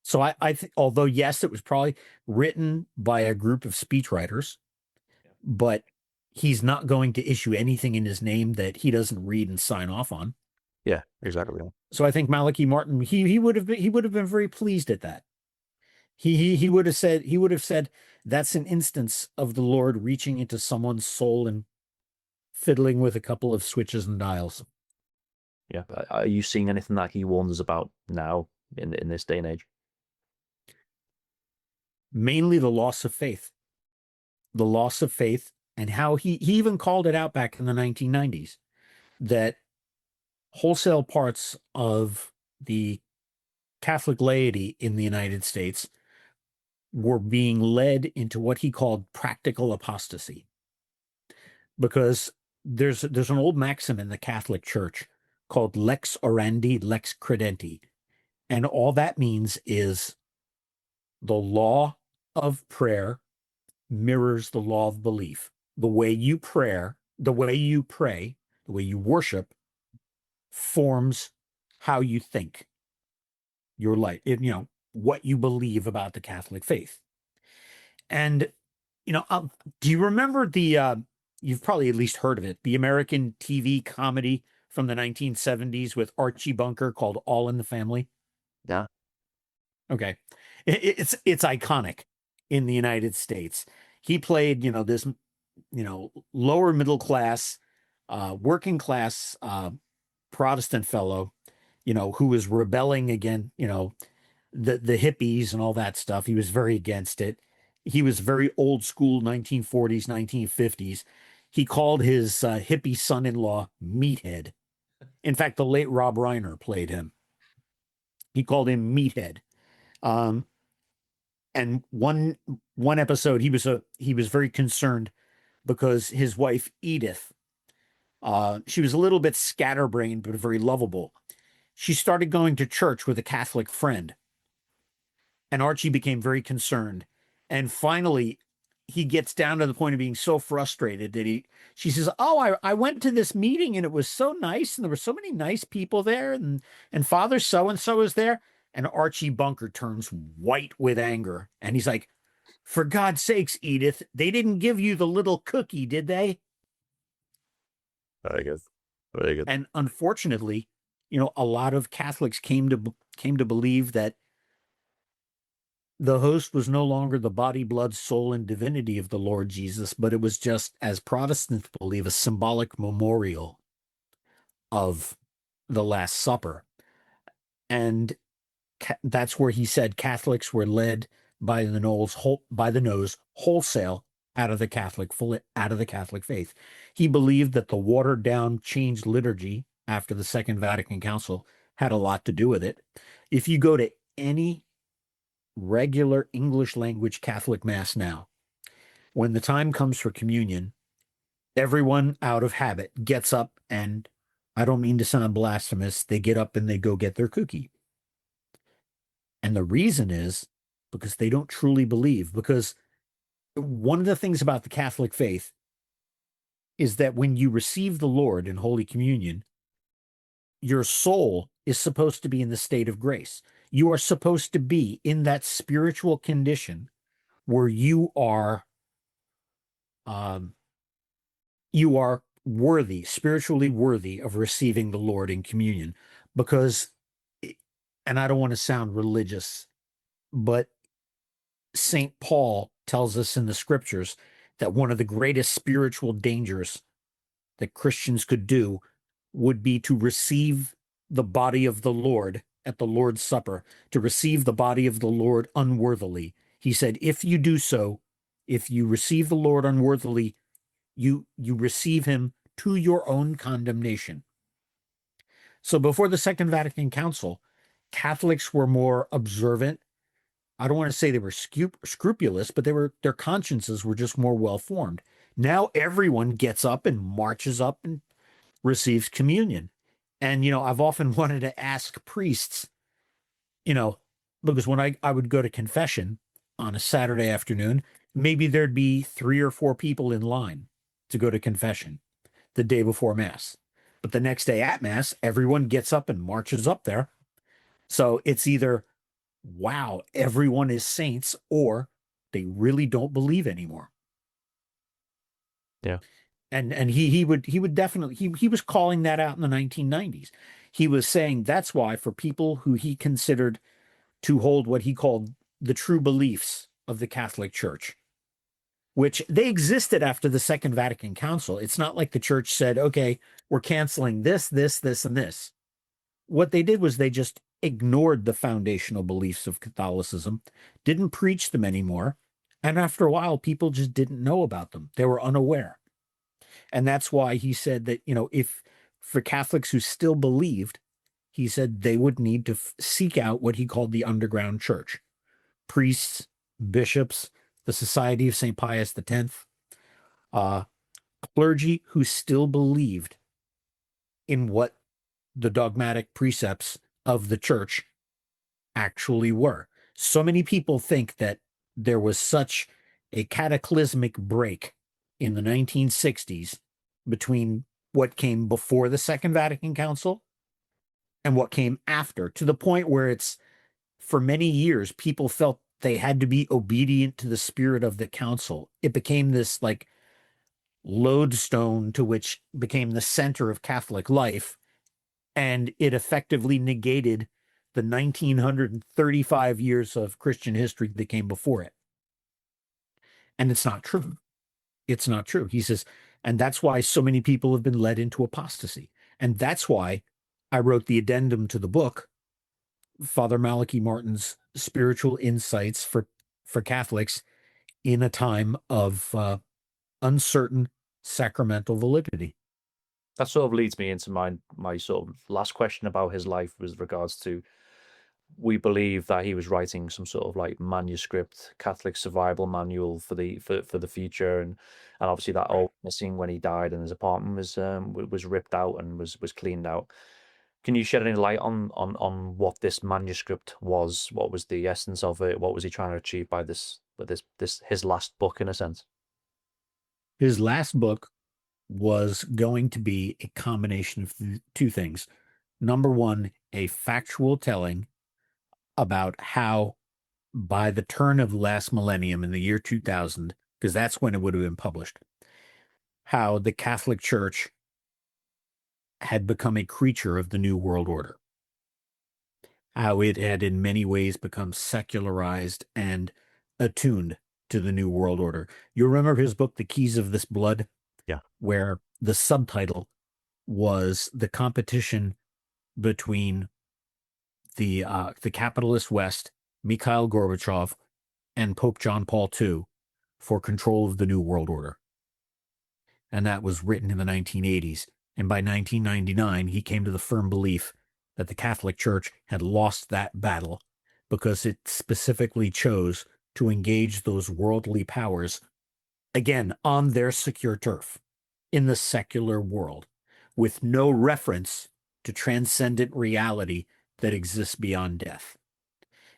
So I think, although yes, it was probably written by a group of speechwriters, but he's not going to issue anything in his name that he doesn't read and sign off on. Yeah, exactly. So I think Malachi Martin, he would have been very pleased at that. He would have said that's an instance of the Lord reaching into someone's soul and fiddling with a couple of switches and dials. Yeah. Are you seeing anything that he warns us about now in this day and age? Mainly the loss of faith. The loss of faith, and how he even called it out back in the 1990s that wholesale parts of the Catholic laity in the United States were being led into what he called practical apostasy. Because there's an old maxim in the Catholic Church called lex orandi, lex credenti. And all that means is the law of prayer mirrors the law of belief. The way you pray, the way you worship forms how you think, your life, what you believe about the Catholic faith. And, do you remember you've probably at least heard of it, the American TV comedy from the 1970s with Archie Bunker called All in the Family? Yeah. Okay. It's iconic in the United States. He played, this, lower middle class, working class Protestant fellow, who was rebelling against, the hippies and all that stuff. He was very against it. He was very old school 1940s, 1950s. He called his hippie son-in-law Meathead. In fact, the late Rob Reiner played him. He called him Meathead. And one episode, he was very concerned because his wife Edith, she was a little bit scatterbrained but very lovable. She started going to church with a Catholic friend, and Archie became very concerned. And finally, he gets down to the point of being so frustrated that she says, "Oh, I went to this meeting and it was so nice, and there were so many nice people there, and Father so and so is there." And Archie Bunker turns white with anger. And he's like, "For God's sakes, Edith, they didn't give you the little cookie, did they?" Very good. Very good. And unfortunately, a lot of Catholics came to believe that the host was no longer the body, blood, soul, and divinity of the Lord Jesus, but it was just, as Protestants believe, a symbolic memorial of the Last Supper. And that's where he said Catholics were led by the nose wholesale out of the Catholic faith. He believed that the watered down, changed liturgy after the Second Vatican Council had a lot to do with it. If you go to any regular English language Catholic mass now, when the time comes for communion, everyone out of habit gets up, and I don't mean to sound blasphemous, they get up and they go get their cookie. And the reason is because they don't truly believe. Because one of the things about the Catholic faith is that when you receive the Lord in Holy Communion, your soul is supposed to be in the state of grace. You are supposed to be in that spiritual condition where you are worthy, spiritually worthy of receiving the Lord in communion. Because, and I don't want to sound religious, but St. Paul tells us in the scriptures that one of the greatest spiritual dangers that Christians could do would be to receive the body of the Lord at the Lord's Supper, to receive the body of the Lord unworthily. He said, if you do so, if you receive the Lord unworthily, you receive him to your own condemnation. So before the Second Vatican Council, Catholics were more observant. I don't want to say they were scrupulous, but their consciences were just more well-formed. Now everyone gets up and marches up and receives communion. And, I've often wanted to ask priests, because when I would go to confession on a Saturday afternoon, maybe there'd be 3 or 4 people in line to go to confession the day before Mass. But the next day at Mass, everyone gets up and marches up there. So it's either, wow, everyone is saints, or they really don't believe anymore. Yeah. And he would definitely, he was calling that out in the 1990s. He was saying that's why, for people who he considered to hold what he called the true beliefs of the Catholic Church, which they existed after the Second Vatican Council. It's not like the church said, okay, we're canceling this, this, this, and this. What they did was they just ignored the foundational beliefs of Catholicism, didn't preach them anymore. And after a while, people just didn't know about them. They were unaware. And that's why he said that, if for Catholics who still believed, he said they would need to seek out what he called the underground church. Priests, bishops, the Society of St. Pius X, clergy who still believed in what the dogmatic precepts of the church actually were. So many people think that there was such a cataclysmic break in the 1960s between what came before the Second Vatican Council and what came after, to the point where it's, for many years, people felt they had to be obedient to the spirit of the council. It became this like lodestone to which became the center of Catholic life. And it effectively negated the 1935 years of Christian history that came before it. And it's not true. It's not true. He says, and that's why so many people have been led into apostasy. And that's why I wrote the addendum to the book, Father Malachi Martin's Spiritual Insights for Catholics in a Time of Uncertain Sacramental Validity. That sort of leads me into my sort of last question about his life with regards to, we believe that he was writing some sort of like manuscript Catholic survival manual for the future, and obviously that all missing when he died, and his apartment was ripped out and was cleaned out. Can you shed any light on what this manuscript was? What was the essence of it? What was he trying to achieve by this his last book, in a sense? His last book was going to be a combination of 2 things. Number one, a factual telling about how, by the turn of the last millennium in the year 2000, because that's when it would have been published, how the Catholic Church had become a creature of the New World Order, how it had in many ways become secularized and attuned to the New World Order. You remember his book, The Keys of This Blood? Yeah. Where the subtitle was the competition between the capitalist West, Mikhail Gorbachev, and Pope John Paul II for control of the New World Order. And that was written in the 1980s. And by 1999, he came to the firm belief that the Catholic Church had lost that battle because it specifically chose to engage those worldly powers, again, on their secure turf, in the secular world, with no reference to transcendent reality that exists beyond death.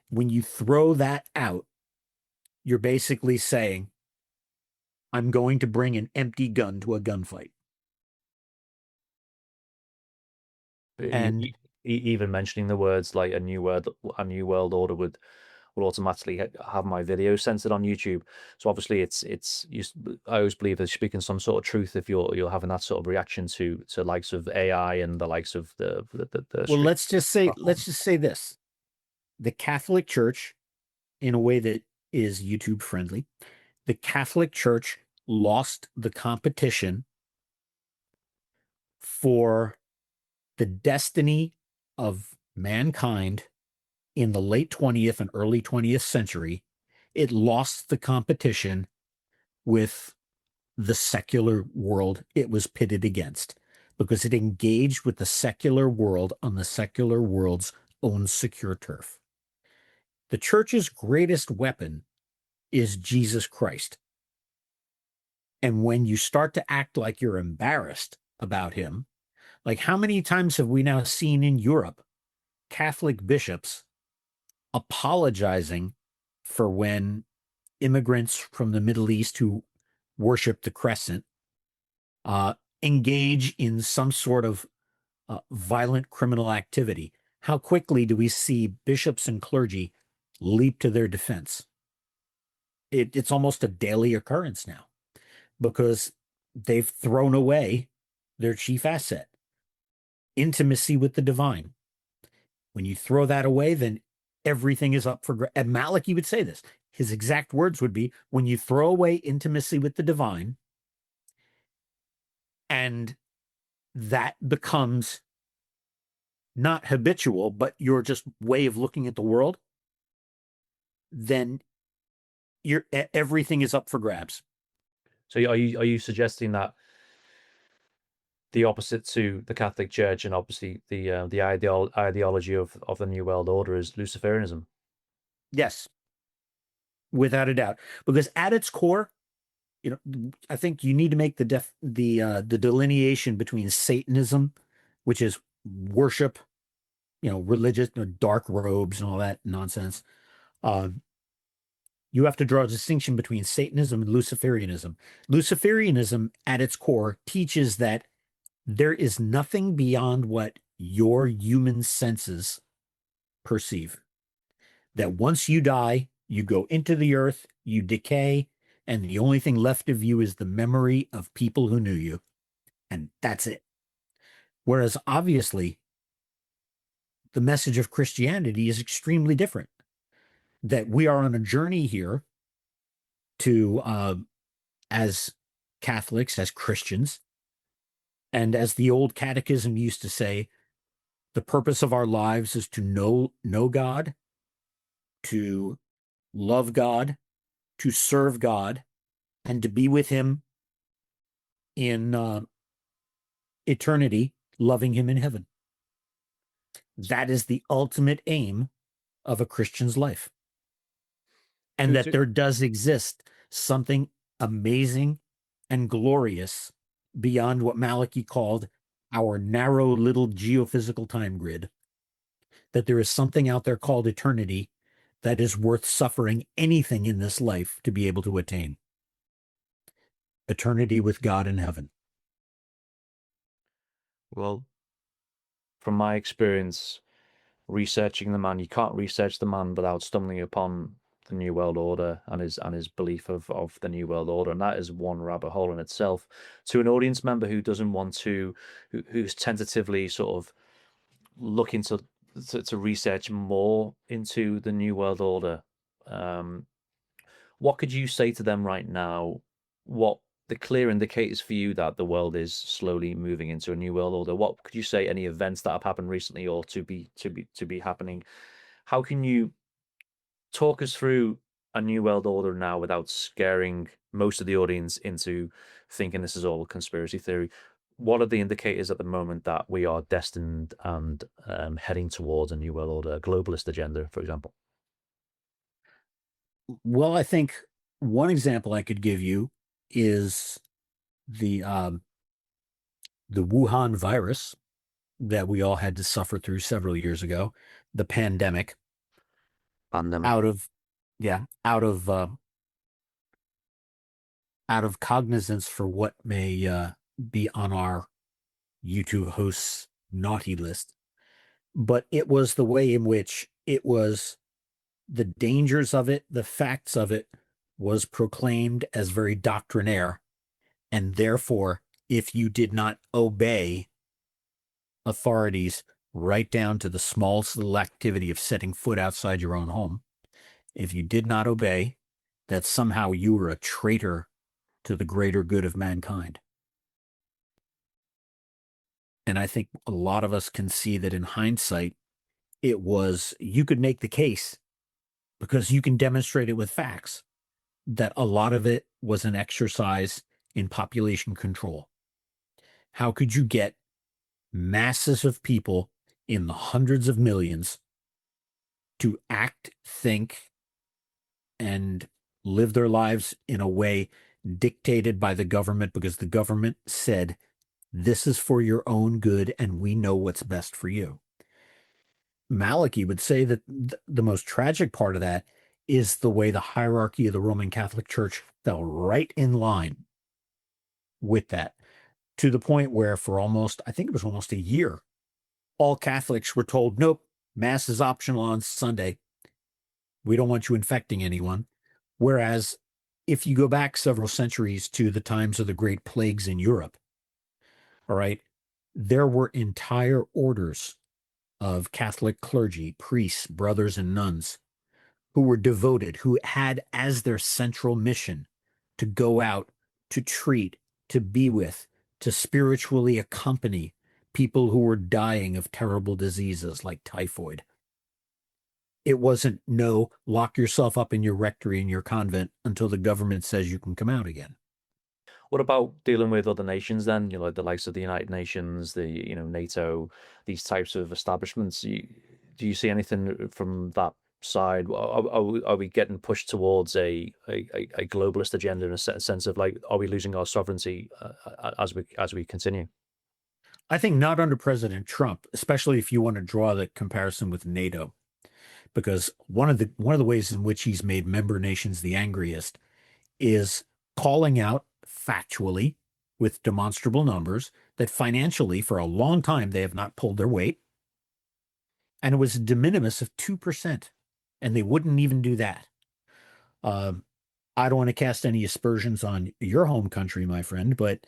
When you throw that out, you're basically saying, I'm going to bring an empty gun to a gunfight. And even mentioning the words like a new world order would automatically have my video censored on YouTube. So obviously I always believe they're speaking some sort of truth if you're having that sort of reaction to likes of AI and the likes of the well, let's just say this. The Catholic Church, in a way that is YouTube friendly, the Catholic Church lost the competition for the destiny of mankind in the late 20th and early 20th century. It lost the competition with the secular world it was pitted against, because it engaged with the secular world on the secular world's own secure turf. The church's greatest weapon is Jesus Christ. And when you start to act like you're embarrassed about him, like how many times have we now seen in Europe Catholic bishops apologizing for when immigrants from the Middle East who worship the crescent engage in some sort of violent criminal activity? How quickly do we see bishops and clergy leap to their defense? It's almost a daily occurrence now because they've thrown away their chief asset, intimacy with the divine. When you throw that away, then everything is up for grabs. And Malachi would say this. His exact words would be, when you throw away intimacy with the divine, and that becomes not habitual, but your just way of looking at the world, then everything is up for grabs. So are you suggesting that the opposite to the Catholic Church and obviously the ideology of the New World Order is Luciferianism? Yes, without a doubt, because at its core, I think you need to make the delineation between Satanism, which is worship, religious, dark robes and all that nonsense. You have to draw a distinction between Satanism and Luciferianism. Luciferianism, at its core, teaches that there is nothing beyond what your human senses perceive. That once you die, you go into the earth, you decay, and the only thing left of you is the memory of people who knew you. And that's it. Whereas obviously, the message of Christianity is extremely different. That we are on a journey here to, as Catholics, as Christians, and as the old catechism used to say, the purpose of our lives is to know God, to love God, to serve God, and to be with him in eternity, loving him in heaven. That is the ultimate aim of a Christian's life. And that there does exist something amazing and glorious beyond what Malachi called our narrow little geophysical time grid. That there is something out there called eternity that is worth suffering anything in this life to be able to attain. Eternity with God in heaven. Well, from my experience researching the man, you can't research the man without stumbling upon the New World Order and his belief of the New World Order, and that is one rabbit hole in itself. To an audience member who doesn't want to, who's tentatively sort of looking to research more into the New World Order, what could you say to them right now? What the clear indicators for you that the world is slowly moving into a new world order? What could you say? Any events that have happened recently or to be happening? How can you talk us through a new world order now without scaring most of the audience into thinking this is all a conspiracy theory? What are the indicators at the moment that we are destined and heading towards a new world order, a globalist agenda, for example? Well, I think one example I could give you is the Wuhan virus that we all had to suffer through several years ago, the pandemic. Out of cognizance for what may be on our YouTube hosts' naughty list, but it was the way in which it was, the dangers of it, the facts of it, was proclaimed as very doctrinaire, and therefore, if you did not obey authorities right down to the smallest little activity of setting foot outside your own home, if you did not obey, that somehow you were a traitor to the greater good of mankind. And I think a lot of us can see that in hindsight, you could make the case, because you can demonstrate it with facts, that a lot of it was an exercise in population control. How could you get masses of people in the hundreds of millions to act, think, and live their lives in a way dictated by the government because the government said, this is for your own good and we know what's best for you. Malachi would say that the most tragic part of that is the way the hierarchy of the Roman Catholic Church fell right in line with that, to the point where for almost, I think it was almost a year, all Catholics were told, nope, Mass is optional on Sunday. We don't want you infecting anyone. Whereas if you go back several centuries to the times of the Great Plagues in Europe, all right, there were entire orders of Catholic clergy, priests, brothers, and nuns who were devoted, who had as their central mission to go out, to treat, to be with, to spiritually accompany people who were dying of terrible diseases like typhoid. It wasn't, no, lock yourself up in your rectory in your convent until the government says you can come out again. What about dealing with other nations then? You know, like the likes of the United Nations, the, you know, NATO, these types of establishments. Do you see anything from that side? Are we getting pushed towards a globalist agenda in a sense of like, are we losing our sovereignty as we continue? I think not under President Trump, especially if you want to draw the comparison with NATO, because one of the ways in which he's made member nations the angriest is calling out factually with demonstrable numbers that financially for a long time they have not pulled their weight, and it was a de minimis of 2%, and they wouldn't even do that. I don't want to cast any aspersions on your home country, my friend, but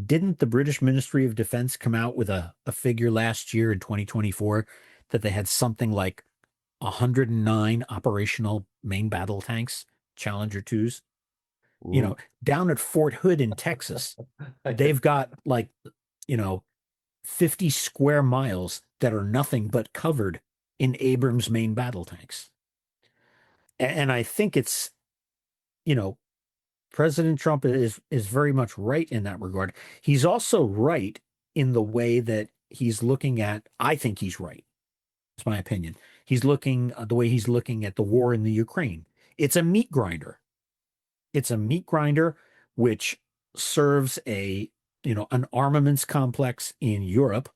didn't the British Ministry of Defense come out with a figure last year in 2024 that they had something like 109 operational main battle tanks, Challenger 2s? Ooh. You know, down at Fort Hood in Texas, they've got like, 50 square miles that are nothing but covered in Abrams main battle tanks. And I think it's, President Trump is very much right in that regard. He's also right in the way that he's looking at, I think he's right. It's my opinion. He's looking, the way he's looking at the war in the Ukraine. It's a meat grinder. It's a meat grinder which serves an armaments complex in Europe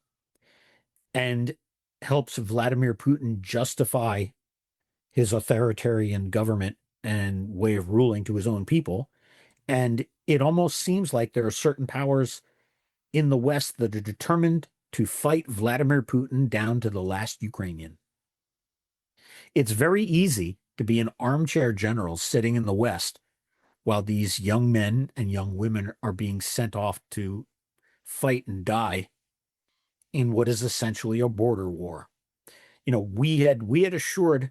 and helps Vladimir Putin justify his authoritarian government and way of ruling to his own people. And it almost seems like there are certain powers in the West that are determined to fight Vladimir Putin down to the last Ukrainian. It's very easy to be an armchair general sitting in the West while these young men and young women are being sent off to fight and die in what is essentially a border war. We had assured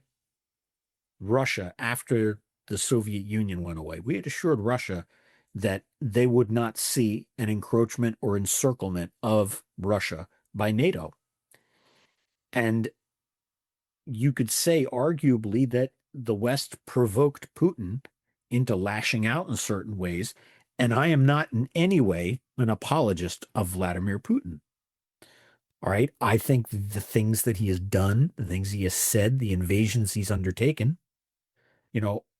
Russia, after the Soviet Union went away, we had assured Russia that they would not see an encroachment or encirclement of Russia by NATO. And you could say arguably that the West provoked Putin into lashing out in certain ways. And I am not in any way an apologist of Vladimir Putin. All right. I think the things that he has done, the things he has said, the invasions he's undertaken,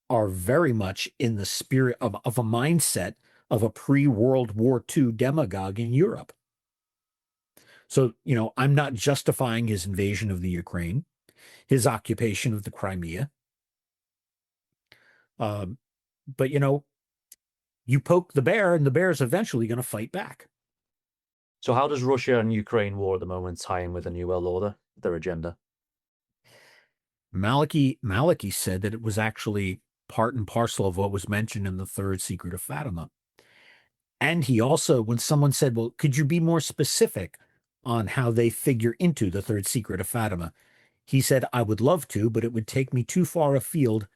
are very much in the spirit of a mindset of a pre-World War II demagogue in Europe. So, I'm not justifying his invasion of the Ukraine, his occupation of the Crimea. But, you poke the bear and the bear is eventually going to fight back. So how does Russia and Ukraine war at the moment tie in with the New World Order, their agenda? Malachi said that it was actually part and parcel of what was mentioned in the Third Secret of Fatima. And he also, when someone said, well, could you be more specific on how they figure into the Third Secret of Fatima? He said, I would love to, but it would take me too far afield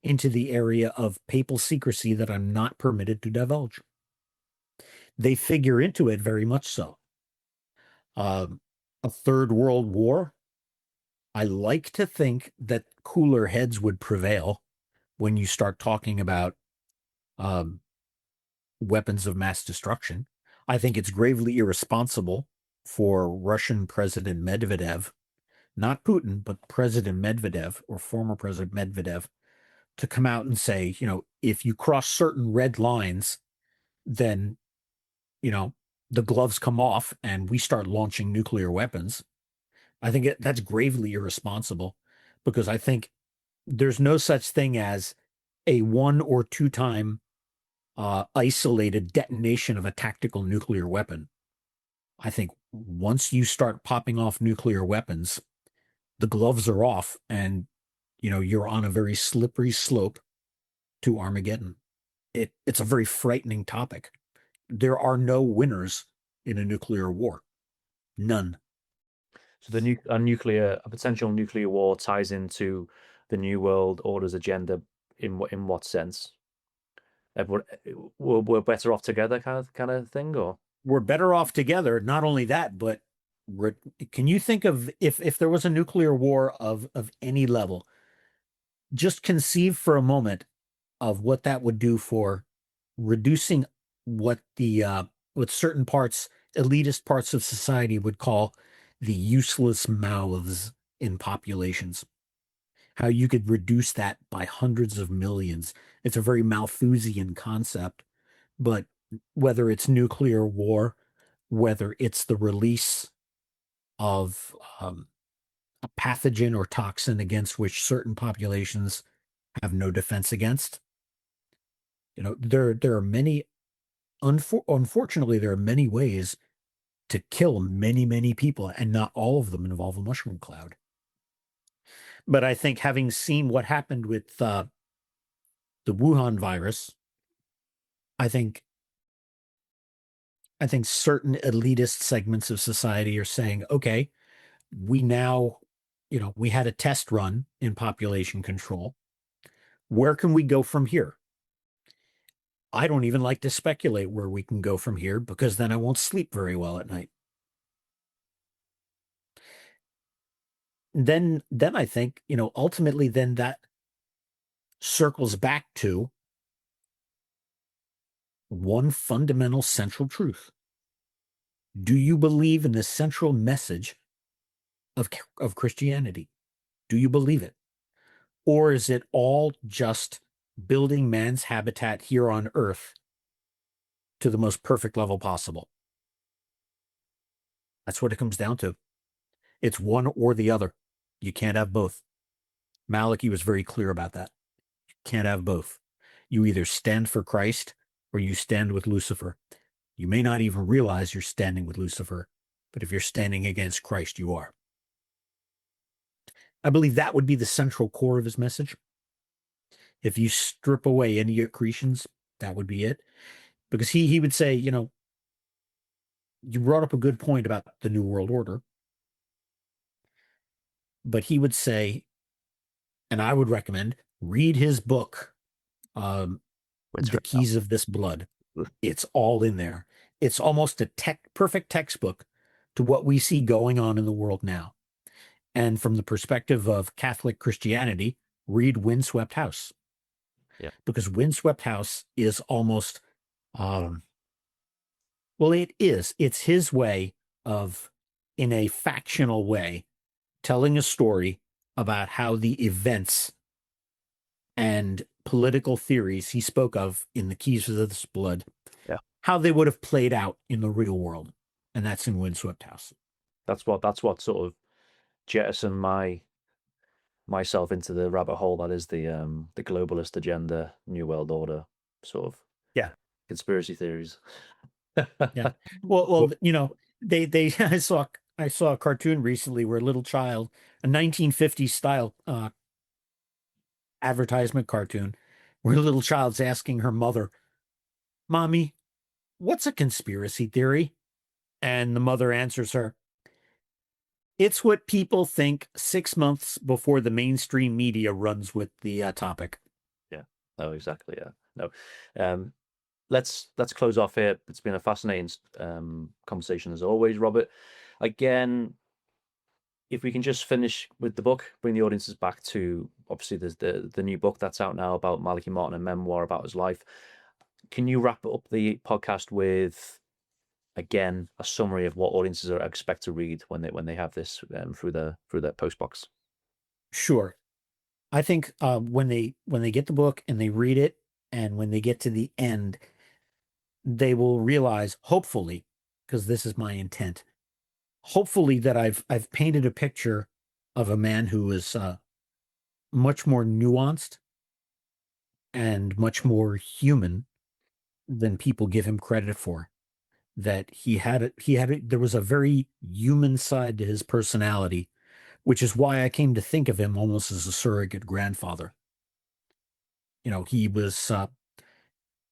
into the area of papal secrecy that I'm not permitted to divulge. They figure into it very much so. A third world war, I like to think that cooler heads would prevail when you start talking about weapons of mass destruction. I think it's gravely irresponsible for Russian President Medvedev, not Putin, but President Medvedev or former President Medvedev, to come out and say, if you cross certain red lines, then, the gloves come off and we start launching nuclear weapons. I think that's gravely irresponsible, because I think there's no such thing as a 1 or 2 time isolated detonation of a tactical nuclear weapon. I think once you start popping off nuclear weapons, the gloves are off, and you're on a very slippery slope to Armageddon. It's a very frightening topic. There are no winners in a nuclear war. None. So a potential nuclear war ties into the New World Order's agenda in what sense? We're better off together, kind of thing, or we're better off together. Not only that, but can you think of if there was a nuclear war of any level? Just conceive for a moment of what that would do for reducing what certain elitist parts of society would call the useless mouths in populations. How you could reduce that by hundreds of millions. It's a very Malthusian concept, but whether it's nuclear war, whether it's the release of a pathogen or toxin against which certain populations have no defense against, there are many. Unfortunately, there are many ways to kill many, many people, and not all of them involve a mushroom cloud. But I think, having seen what happened with the Wuhan virus, I think certain elitist segments of society are saying, okay, we now, we had a test run in population control. Where can we go from here? I don't even like to speculate where we can go from here, because then I won't sleep very well at night. Then I think, ultimately then that circles back to one fundamental central truth. Do you believe in the central message of Christianity? Do you believe it? Or is it all just building man's habitat here on earth to the most perfect level possible? That's what it comes down to. It's one or the other. You can't have both. Malachi was very clear about that. You can't have both. You either stand for Christ or you stand with Lucifer. You may not even realize you're standing with Lucifer, but if you're standing against Christ, you are. I believe that would be the central core of his message. If you strip away any accretions, that would be it. Because he would say, you brought up a good point about the New World Order. But he would say, and I would recommend, read his book, The Keys of This Blood. It's all in there. It's almost a perfect textbook to what we see going on in the world now. And from the perspective of Catholic Christianity, read Windswept House. Yeah. Because Windswept House is almost, it's his way of, in a factional way, telling a story about how the events and political theories he spoke of in The Keys of This Blood, how they would have played out in the real world. And that's in Windswept House. That's what sort of jettisoned myself into the rabbit hole that is the globalist agenda, New World Order sort of conspiracy theories. Yeah. Well, they I saw a cartoon recently where a little child, a 1950s style advertisement cartoon, where a little child's asking her mother, "Mommy, what's a conspiracy theory?" And the mother answers her, "It's what people think 6 months before the mainstream media runs with the topic." Yeah. Oh, exactly. Yeah. No. Let's close off here. It's been a fascinating conversation as always, Robert. Again, if we can just finish with the book, bring the audiences back to, obviously there's the new book that's out now about Malachi Martin, a memoir about his life. Can you wrap up the podcast with, again, a summary of what audiences are expect to read when they have this through their post box? Sure. I think when they get the book and they read it, and when they get to the end, they will realize, hopefully, because this is my intent, hopefully that I've painted a picture of a man who is much more nuanced and much more human than people give him credit for. That there was a very human side to his personality, which is why I came to think of him almost as a surrogate grandfather. He was,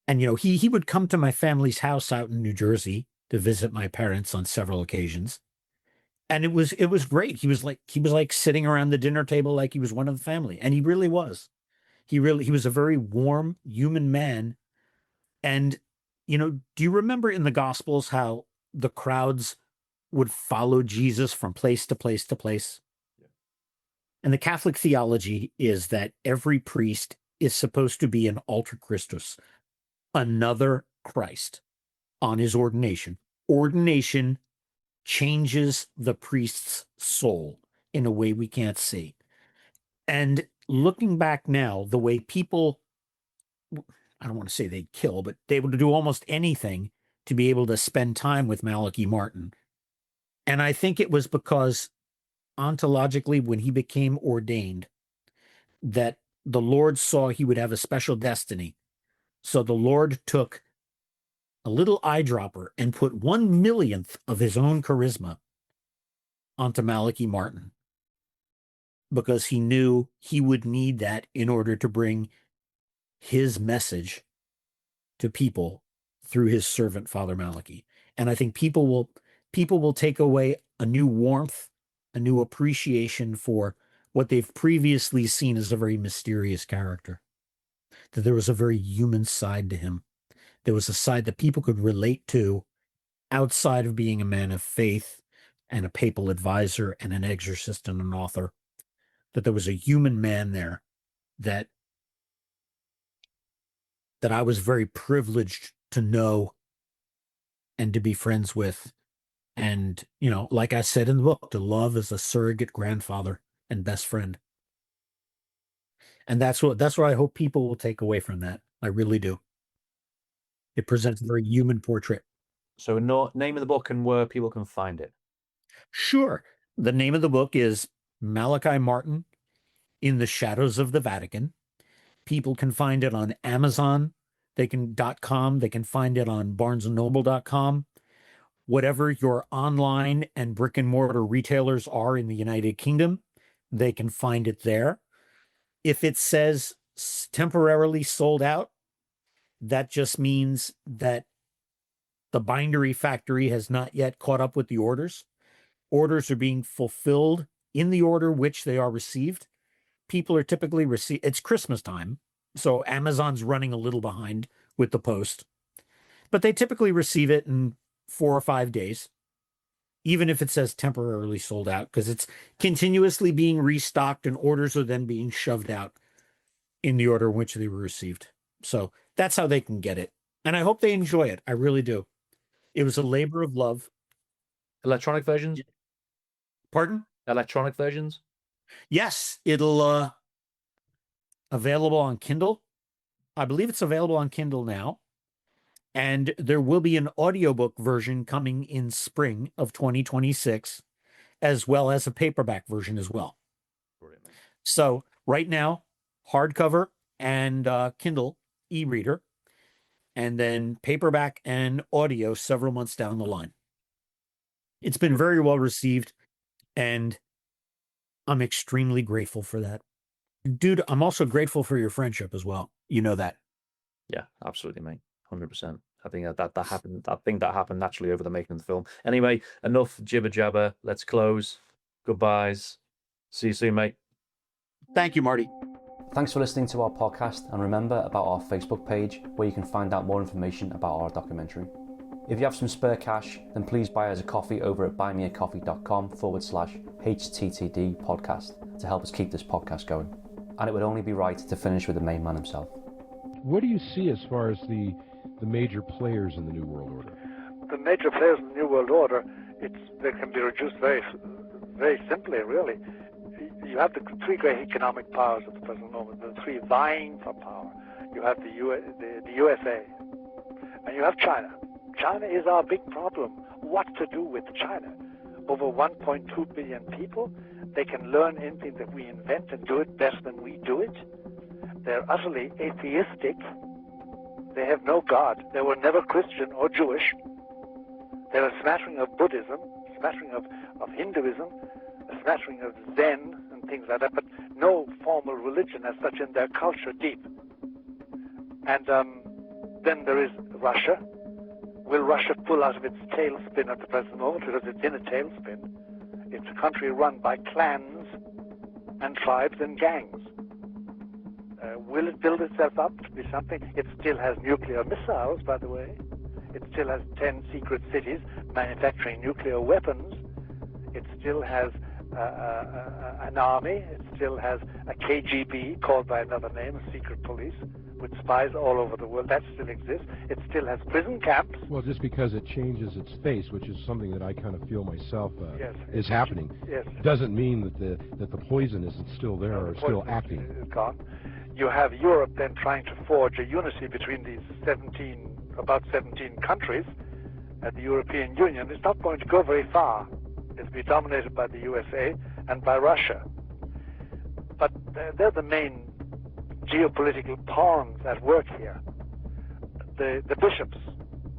and he would come to my family's house out in New Jersey to visit my parents on several occasions. And it was great. He was like sitting around the dinner table like he was one of the family. And he really was. He was a very warm human man. And, do you remember in the Gospels how the crowds would follow Jesus from place to place to place? Yeah. And the Catholic theology is that every priest is supposed to be an alter Christus, another Christ on his ordination. Ordination changes the priest's soul in a way we can't see. And looking back now, the way people, I don't want to say they'd kill, but they would do almost anything to be able to spend time with Malachi Martin. And I think it was because ontologically, when he became ordained, that the Lord saw he would have a special destiny. So the Lord took a little eyedropper and put 1/1,000,000th of his own charisma onto Malachi Martin, because he knew he would need that in order to bring his message to people through his servant, Father Malachi. And I think people will take away a new warmth, a new appreciation for what they've previously seen as a very mysterious character, that there was a very human side to him. There was a side that people could relate to outside of being a man of faith and a papal advisor and an exorcist and an author, that there was a human man there that I was very privileged to know and to be friends with. And, like I said in the book, to love as a surrogate grandfather and best friend. And that's what I hope people will take away from that. I really do. It presents a very human portrait. So, name of the book and where people can find it. Sure. The name of the book is Malachi Martin, In the Shadows of the Vatican. People can find it on Amazon. .com. They can find it on BarnesandNoble.com. Whatever your online and brick and mortar retailers are in the United Kingdom, they can find it there. If it says temporarily sold out, that just means that the bindery factory has not yet caught up with the orders. Orders are being fulfilled in the order which they are received. People are typically it's Christmas time, so Amazon's running a little behind with the post. But they typically receive it in 4 or 5 days, even if it says temporarily sold out, because it's continuously being restocked and orders are then being shoved out in the order in which they were received. So that's how they can get it. And I hope they enjoy it. I really do. It was a labor of love. Electronic versions? Pardon? Electronic versions? Yes, it'll available on Kindle. I believe it's available on Kindle now. And there will be an audiobook version coming in spring of 2026, as well as a paperback version as well. Brilliant. So right now, hardcover and Kindle e-reader, and then paperback and audio several months down the line. It's been very well received, and I'm extremely grateful for that. Dude, I'm also grateful for your friendship as well. You know that. Yeah, absolutely, mate. 100%. I think that happened. I think that happened naturally over the making of the film. Anyway, enough jibber jabber. Let's close. Goodbyes. See you soon, mate. Thank you, Marty. Thanks for listening to our podcast, and remember about our Facebook page where you can find out more information about our documentary. If you have some spare cash, then please buy us a coffee over at buymeacoffee.com/HTTD podcast to help us keep this podcast going. And it would only be right to finish with the main man himself. What do you see as far as the major players in the New World Order? The major players in the New World Order, they can be reduced very, very simply, really. You have the three great economic powers at the present moment, the three vying for power. You have the USA, And you have China. China is our big problem. What to do with China? Over 1.2 billion people. They can learn anything that we invent and do it better than we do it. They're utterly atheistic. They have no God. They were never Christian or Jewish. They're a smattering of Buddhism, a smattering of Hinduism, a smattering of Zen and things like that, but no formal religion as such in their culture deep. And then there is Russia. Will Russia pull out of its tailspin at the present moment? Because it's in a tailspin. It's a country run by clans and tribes and gangs. Will it build itself up to be something? It still has nuclear missiles, by the way. It still has 10 secret cities manufacturing nuclear weapons. It still has an army. It still has a KGB, called by another name, a secret police, with spies all over the world. That still exists. It still has prison camps. Well, just because it changes its face, which is something that I kind of feel myself is happening, doesn't mean that the poison isn't still there or still acting. Is gone. You have Europe then trying to forge a unity between these about 17 countries at the European Union. It's not going to go very far. It'll be dominated by the USA and by Russia. But they're the main geopolitical pawns at work here. The bishops,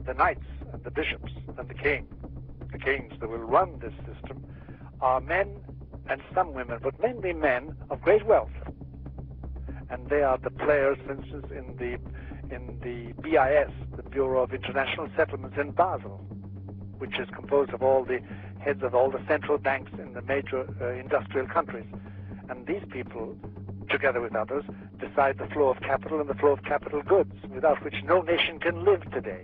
the knights and the bishops and the kings that will run this system are men and some women, but mainly men of great wealth. And they are the players, for instance, in the BIS, the Bureau of International Settlements in Basel, which is composed of all the heads of all the central banks in the major industrial countries. And these people, together with others, decide the flow of capital and the flow of capital goods, without which no nation can live today.